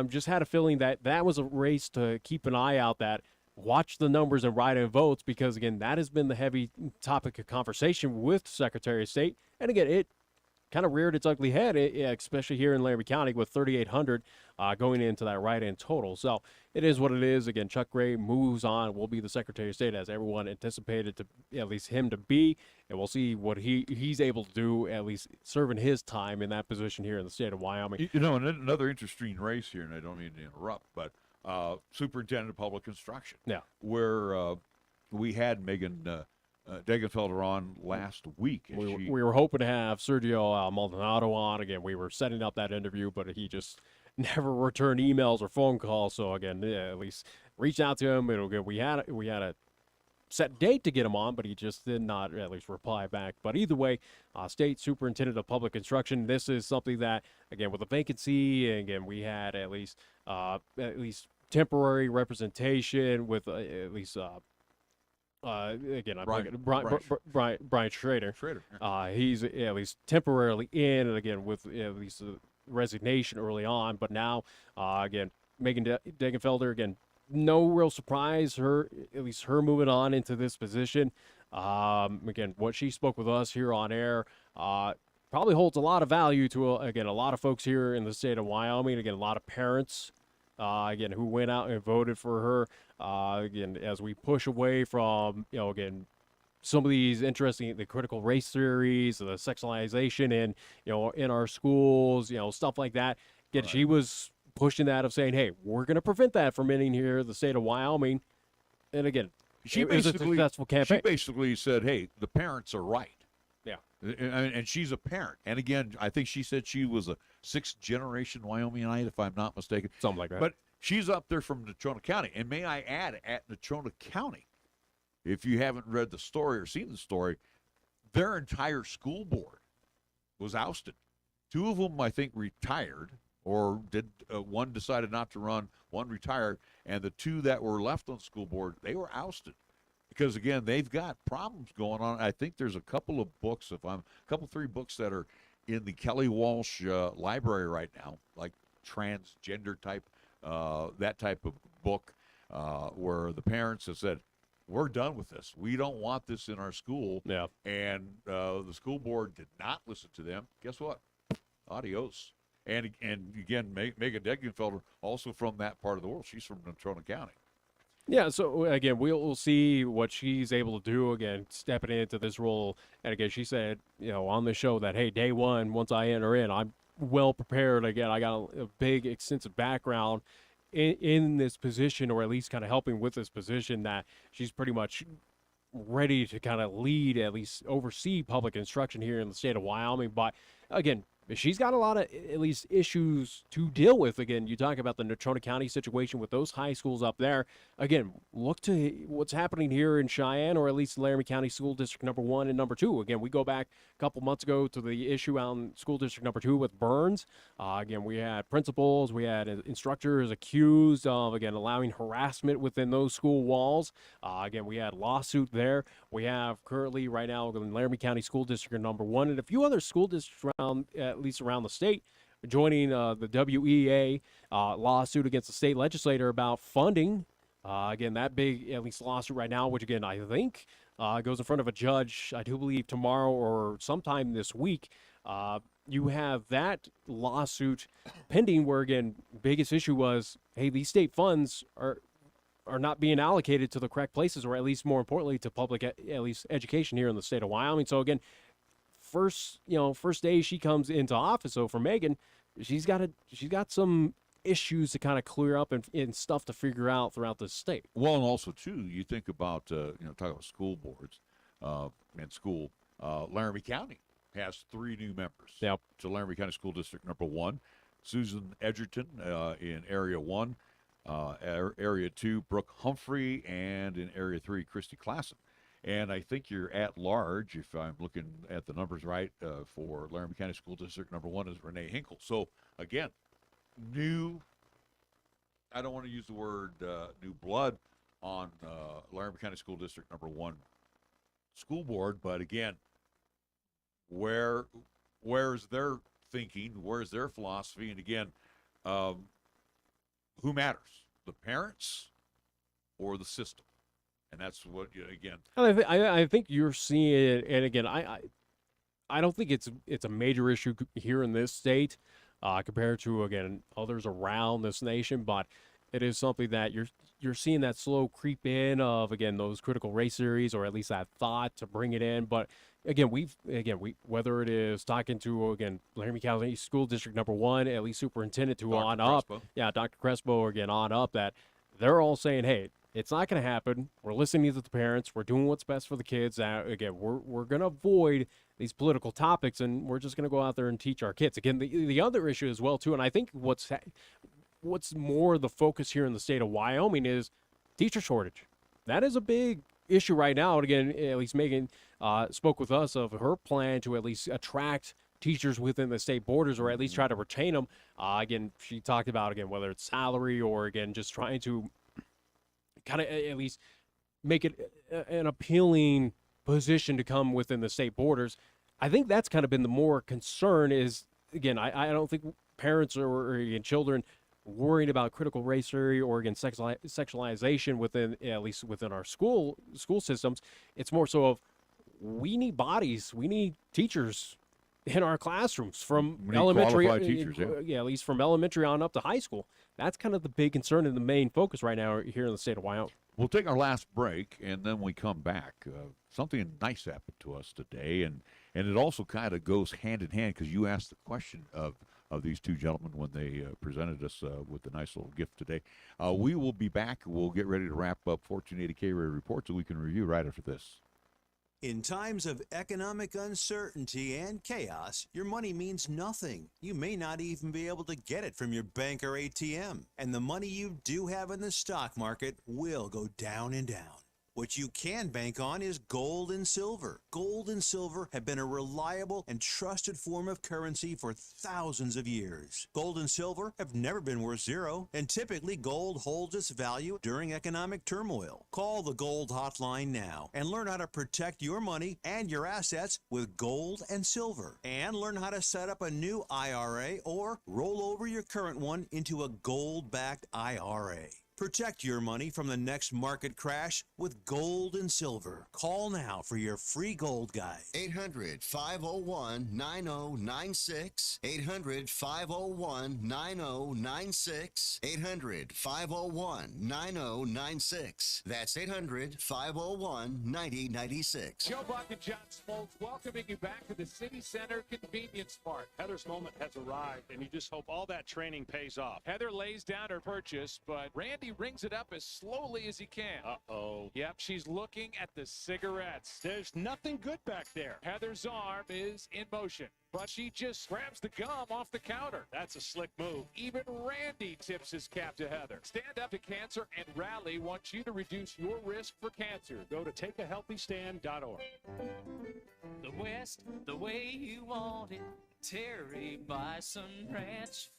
Just had a feeling that was a race to keep an eye out, that watch the numbers and write in votes, because, again, that has been the heavy topic of conversation with Secretary of State. And, again, it kind of reared its ugly head, especially here in Laramie County with 3,800 going into that write-in total. So it is what it is. Again, Chuck KRAE moves on, will be the Secretary of State as everyone anticipated to, at least him to be, and we'll see what he's able to do, at least serving his time in that position here in the state of Wyoming. You know, and another interesting race here, and I don't mean to interrupt, but Superintendent of Public Instruction. Yeah. Where we had Megan Degenfelder on last week. We were hoping to have Sergio Maldonado on. Again, we were setting up that interview, but he just never returned emails or phone calls. So again, at least reach out to him. It'll get. We had a set date to get him on, but he just did not at least reply back. But either way, State Superintendent of Public Instruction. This is something that, again, with a vacancy, and again, we had at least temporary representation with at least. Again, Brian Schrader. He's at least temporarily in, and again with at least a resignation early on. But now, again, Megan Degenfelder, again, no real surprise. Her moving on into this position. Again, what she spoke with us here on air probably holds a lot of value to a lot of folks here in the state of Wyoming. Again, a lot of parents. Again, who went out and voted for her. Again, as we push away from, again, some of these interesting, the critical race theories, the sexualization in our schools, stuff like that. Again, She was pushing that of saying, hey, we're going to prevent that from ending here in the state of Wyoming. And again, it was a successful campaign. She basically said, hey, the parents are right. Yeah. And she's a parent. And again, I think she said she was a sixth-generation Wyomingiite, if I'm not mistaken. Something like that. But she's up there from Natrona County. And may I add, at Natrona County, if you haven't read the story or seen the story, their entire school board was ousted. Two of them, I think, retired, or one decided not to run, one retired, and the two that were left on the school board, they were ousted. Because, again, they've got problems going on. I think there's a couple of books, three books that are in the Kelly Walsh library right now, like transgender type, that type of book, where the parents have said, we're done with this. We don't want this in our school. Yeah. And the school board did not listen to them. Guess what? Adios. And again, Megan Degenfelder, also from that part of the world. She's from Natrona County. Yeah, so again, we'll see what she's able to do, again, stepping into this role. And again, she said, on the show that, hey, day one, once I enter in, I'm well prepared. Again, I got a big, extensive background in this position, or at least kind of helping with this position, that she's pretty much ready to kind of lead, at least oversee public instruction here in the state of Wyoming. But again, she's got a lot of, at least, issues to deal with. Again, you talk about the Natrona County situation with those high schools up there. Again, look to what's happening here in Cheyenne, or at least Laramie County School District number 1 and number 2. Again, we go back a couple months ago to the issue on School District number 2 with Burns. Again, we had principals, we had instructors accused of, again, allowing harassment within those school walls. Again, we had lawsuit there. We have currently right now in Laramie County School District number 1 and a few other school districts around, at least around the state, joining the WEA lawsuit against the state legislator about funding. Again, that big, at least, lawsuit right now, which, again, I think goes in front of a judge, I do believe, tomorrow or sometime this week. You have that lawsuit pending where, again, biggest issue was, hey, these state funds are not being allocated to the correct places, or at least, more importantly, to public, at least, education here in the state of Wyoming. So, again, first day she comes into office, so for Megan, she's got some issues to kind of clear up and stuff to figure out throughout the state. Well, and also too, you think about talking about school boards and school. Laramie County has 3 new members. Yep. To Laramie County School District number 1, Susan Edgerton in Area 1, Area 2, Brooke Humphrey, and in Area 3, Christy Klassen. And I think you're at large, if I'm looking at the numbers right, for Laramie County School District number 1 is Renee Hinkle. So, again, I don't want to use the word new blood on Laramie County School District number 1 school board, but again, where's their thinking, where's their philosophy, and again, who matters, the parents or the system? And that's what, again. I think you're seeing it, and again, I don't think it's a major issue here in this state. compared to, again, others around this nation. But it is something that you're seeing that slow creep in of, again, those critical race theories, or at least that thought to bring it in. But again, we whether it is talking to, again, Laramie County School District number 1, at least superintendent to Dr. on Crespo. up, Dr. Crespo, or again on up, that they're all saying, hey, it's not going to happen. We're listening to the parents. We're doing what's best for the kids. Again, we're going to avoid these political topics, and we're just going to go out there and teach our kids. Again, the other issue as well too, and I think what's more the focus here in the state of Wyoming is teacher shortage. That is a big issue right now. And again, at least Megan spoke with us of her plan to at least attract teachers within the state borders, or at least try to retain them. Again, she talked about, again, whether it's salary or, again, just trying to kind of at least make it an appealing position to come within the state borders. I think that's kind of been the more concern is, again, I don't think parents or again, children worrying about critical race theory or, again, sexualization within, at least within our school systems. It's more so of, we need bodies, we need teachers in our classrooms from elementary, teachers, at least from elementary on up to high school. That's kind of the big concern and the main focus right now here in the state of Wyoming. We'll take our last break, and then we come back. Something nice happened to us today, and it also kind of goes hand in hand, because you asked the question of these two gentlemen when they presented us with a nice little gift today. We will be back. We'll get ready to wrap up 1480 KRAE Reports that we can review right after this. In times of economic uncertainty and chaos, your money means nothing. You may not even be able to get it from your bank or ATM. And the money you do have in the stock market will go down and down. What you can bank on is gold and silver. Gold and silver have been a reliable and trusted form of currency for thousands of years. Gold and silver have never been worth zero, and typically gold holds its value during economic turmoil. Call the Gold Hotline now and learn how to protect your money and your assets with gold and silver. And learn how to set up a new IRA or roll over your current one into a gold-backed IRA. Protect your money from the next market crash with gold and silver. Call now for your free gold guide. 800-501-9096. 800-501-9096. 800-501-9096. That's 800-501-9096. Joe Buck and John Smoltz welcoming you back to the City Center Convenience Mart. Heather's moment has arrived, and you just hope all that training pays off. Heather lays down her purchase, but Randy rings it up as slowly as he can. Uh-oh. Yep, she's looking at the cigarettes. There's nothing good back there. Heather's arm is in motion, but she just grabs the gum off the counter. That's a slick move. Even Randy tips his cap to Heather. Stand Up to Cancer and Rally wants you to reduce your risk for cancer. Go to takeahealthystand.org. The West, the way you want it. Terry Bison Ranch.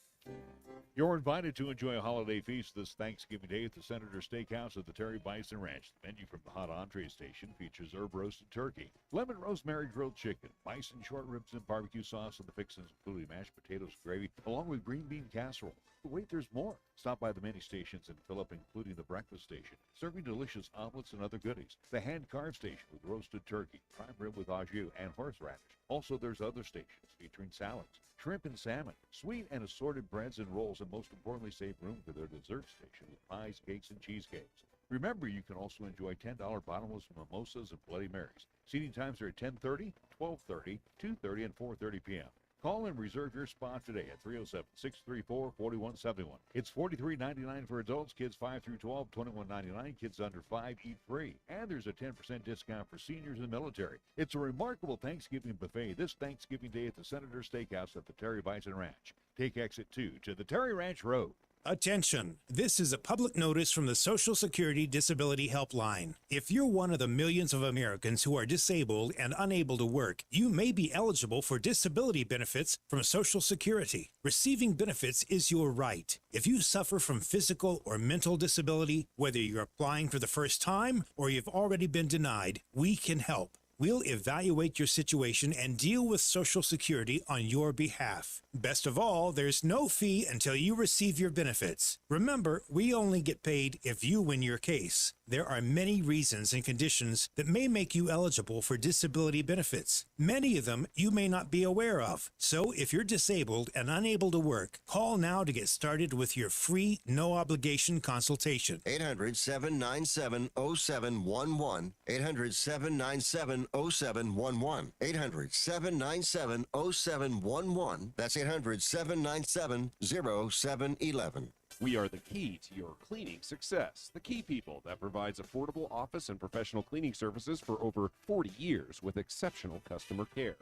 You're invited to enjoy a holiday feast this Thanksgiving Day at the Senator Steakhouse at the Terry Bison Ranch. The menu from the hot entree station features herb roasted turkey, lemon rosemary grilled chicken, bison short ribs and barbecue sauce, and the fixings including mashed potatoes, gravy, along with green bean casserole. But wait, there's more. Stop by the many stations and fill up, including the breakfast station, serving delicious omelets and other goodies. The hand-carved station with roasted turkey, prime rib with au jus, and horseradish. Also, there's other stations featuring salads, shrimp and salmon, sweet and assorted breads and rolls, and most importantly, save room for their dessert station with pies, cakes, and cheesecakes. Remember, you can also enjoy $10 bottomless mimosas and Bloody Marys. Seating times are at 10:30, 12:30, 2:30, and 4:30 p.m. Call and reserve your spot today at 307-634-4171. It's $43.99 for adults, kids 5 through 12, $21.99, kids under 5 eat free. And there's a 10% discount for seniors and military. It's a remarkable Thanksgiving buffet this Thanksgiving Day at the Senator Steakhouse at the Terry Bison Ranch. Take exit 2 to the Terry Ranch Road. Attention! This is a public notice from the Social Security Disability Helpline. If you're one of the millions of Americans who are disabled and unable to work, you may be eligible for disability benefits from Social Security. Receiving benefits is your right. If you suffer from physical or mental disability, whether you're applying for the first time or you've already been denied, we can help. We'll evaluate your situation and deal with Social Security on your behalf. Best of all, there's no fee until you receive your benefits. Remember, we only get paid if you win your case. There are many reasons and conditions that may make you eligible for disability benefits. Many of them you may not be aware of. So if you're disabled and unable to work, call now to get started with your free, no-obligation consultation. 800-797-0711. 800-797-0711. 800-797-0711. That's 800-797-0711. We are the key to your cleaning success. The Key People that provides affordable office and professional cleaning services for over 40 years with exceptional customer care.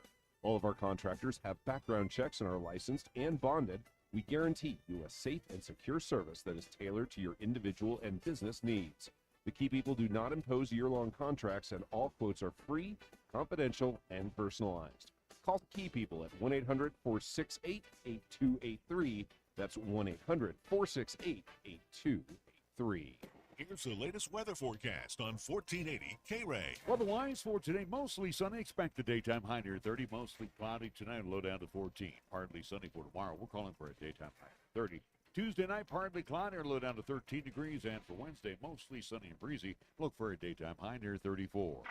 All of our contractors have background checks and are licensed and bonded. We guarantee you a safe and secure service that is tailored to your individual and business needs. The Key People do not impose year-long contracts, and all quotes are free, confidential, and personalized. Call the Key People at 1-800-468-8283. That's 1-800-468-8283. Here's the latest weather forecast on 1480 KRAE. Weather-wise for today, mostly sunny. Expect a daytime high near 30. Mostly cloudy tonight, low down to 14. Partly sunny for tomorrow. We're calling for a daytime high of 30. Tuesday night, partly cloudy, low down to 13 degrees. And for Wednesday, mostly sunny and breezy. Look for a daytime high near 34.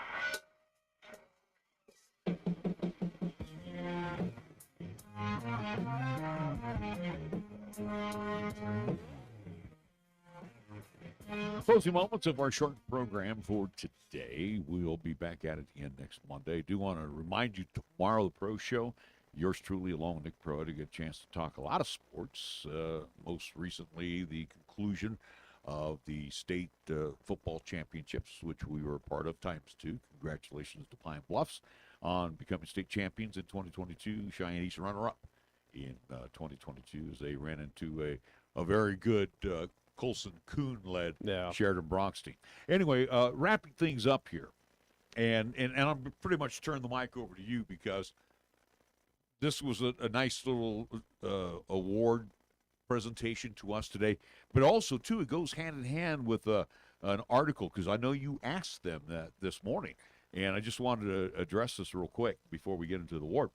Closing moments of our short program for today. We'll be back at it again next Monday. I do want to remind you, tomorrow, the Pro Show, yours truly, along with Nick Pro, to get a chance to talk a lot of sports. Most recently, the conclusion of the state football championships, which we were a part of, ×2. Congratulations to Pine Bluffs on becoming state champions in 2022. Cheyenne East runner-up in 2022 as they ran into a very good Colson Kuhn-led Sheridan Bronx team. Anyway, wrapping things up here, and I'll pretty much turn the mic over to you because this was a nice little award presentation to us today, but also, too, it goes hand in hand with an article, because I know you asked them that this morning, and I just wanted to address this real quick before we get into the award.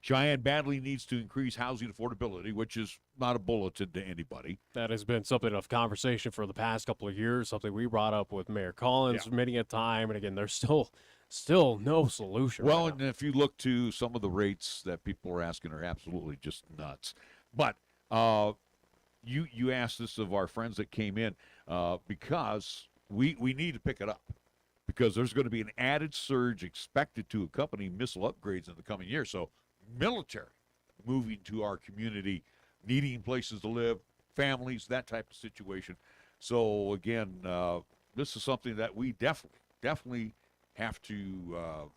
Cheyenne badly needs to increase housing affordability, which is not a bulletin to anybody. That has been something of conversation for the past couple of years, something we brought up with Mayor Collins many a time, and again, there's still no solution. Well, and if you look to some of the rates that people are asking are absolutely just nuts. But you asked this of our friends that came in because we need to pick it up, because there's going to be an added surge expected to accompany missile upgrades in the coming year. So military moving to our community, needing places to live, families, that type of situation. So again, this is something that we definitely have to,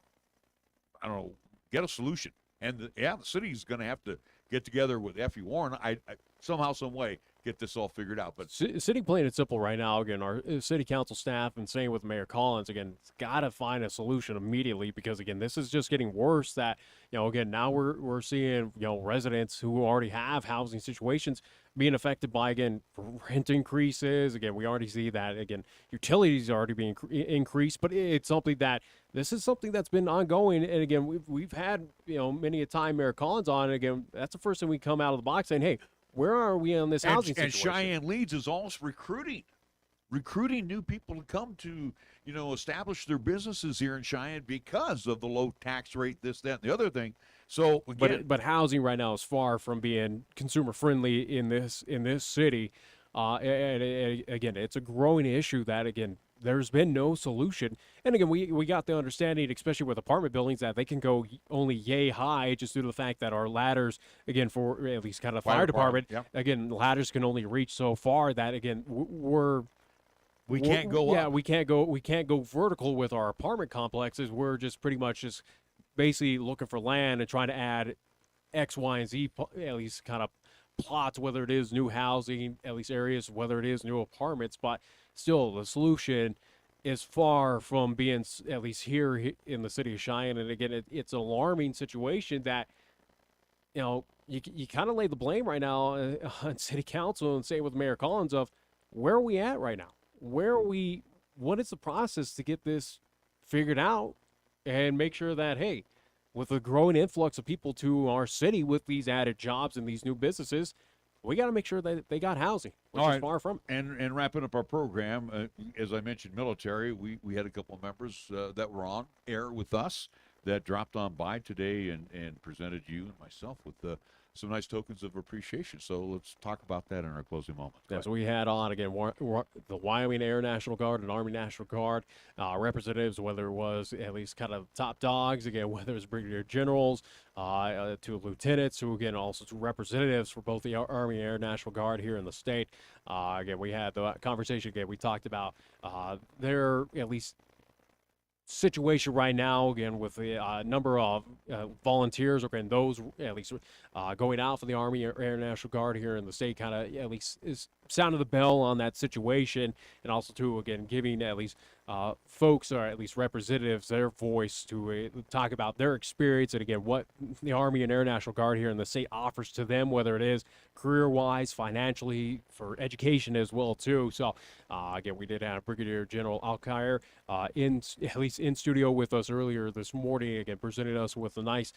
get a solution. And the city is going to have to get together with Effie Warren. I somehow, some way, get this all figured out. But city plain and simple right now, again, our city council staff and same with Mayor Collins, again, it's got to find a solution immediately, because again, this is just getting worse. That, again, now we're seeing, residents who already have housing situations being affected by, again, rent increases. Again, we already see that, again, utilities are already being increased, but it's something this is something that's been ongoing. And again, we've had, many a time Mayor Collins on, and again, that's the first thing we come out of the box saying, hey, where are we on this housing situation? And Cheyenne Leads is also recruiting new people to come to, establish their businesses here in Cheyenne because of the low tax rate, this, that, and the other thing. So again, but housing right now is far from being consumer friendly in this city. And again, it's a growing issue that, again, there's been no solution. And again, we got the understanding, especially with apartment buildings, that they can go only yay high just due to the fact that our ladders, again, for at least kind of fire department, again, ladders can only reach so far that, again, we can't go up. Yeah, we can't go vertical with our apartment complexes. We're just pretty much just basically looking for land and trying to add X, Y, and Z, at least kind of plots, whether it is new housing, at least areas, whether it is new apartments. But still, the solution is far from being, at least here in the city of Cheyenne. And again, it's an alarming situation that, you kind of lay the blame right now on city council, and say with Mayor Collins of where are we at right now? What is the process to get this figured out and make sure that, hey, with the growing influx of people to our city with these added jobs and these new businesses, we got to make sure that they got housing, which All is right. far from. And wrapping up our program, as I mentioned, military, we had a couple of members that were on air with us that dropped on by today and presented you and myself with some nice tokens of appreciation. So let's talk about that in our closing moment. Yeah, so we had on, again, the Wyoming Air National Guard and Army National Guard representatives, whether it was at least kind of top dogs, again, whether it was brigadier generals to lieutenants, who, again, also to representatives for both the Army Air National Guard here in the state. Again, we had the conversation, again, we talked about their, at least, situation right now, again, with the number of volunteers, or those at least going out for the Army Air National Guard here in the state, kind of at least is sounded the bell on that situation, and also too, again, giving at least folks, or at least representatives, their voice to talk about their experience, and again, what the Army and Air National Guard here in the state offers to them, whether it is career-wise, financially, for education as well too. So again, we did have Brigadier General Alkire at least in studio with us earlier this morning, again, presented us with a nice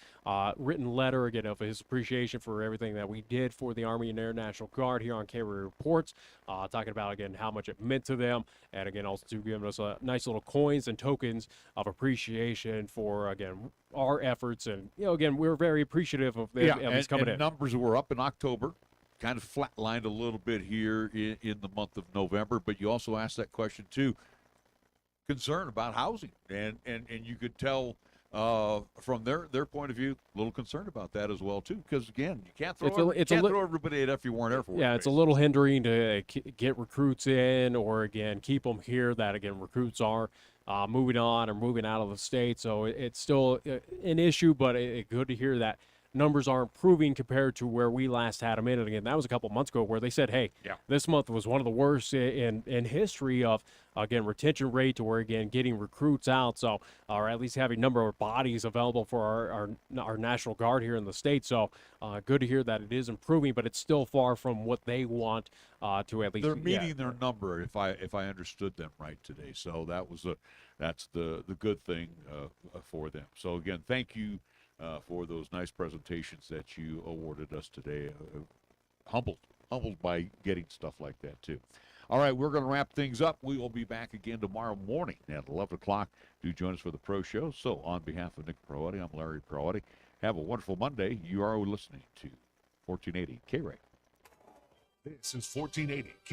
written letter, again, of his appreciation for everything that we did for the Army and Air National Guard here on KRAE Reports, talking about, again, how much it meant to them, and again, also to giving us nice little coins and tokens of appreciation for, again, our efforts. And, again, we're very appreciative of them at least coming in. Numbers were up in October, kind of flatlined a little bit here in the month of November, but you also asked that question too, concern about housing, and you could tell from their point of view, a little concerned about that as well too, because again, you can't throw everybody at F1 Air Force. Yeah, it's a little hindering to get recruits in, or again, keep them here, that again, recruits are moving on or moving out of the state. So it's still an issue, but it's good to hear that numbers are improving compared to where we last had them in. And again, that was a couple months ago, where they said, hey, this month was one of the worst in history of, again, retention rate, or again, getting recruits out. So, or at least having number of bodies available for our National Guard here in the state. So good to hear that it is improving, but it's still far from what they want to at least. They're meeting their number, if I understood them right today. So that's the good thing for them. So again, thank you for those nice presentations that you awarded us today. Humbled by getting stuff like that too. All right, we're going to wrap things up. We will be back again tomorrow morning at 11 o'clock. Do join us for the Pro Show. So on behalf of Nick Perotti, I'm Larry Perotti. Have a wonderful Monday. You are listening to 1480 KRAE. This is 1480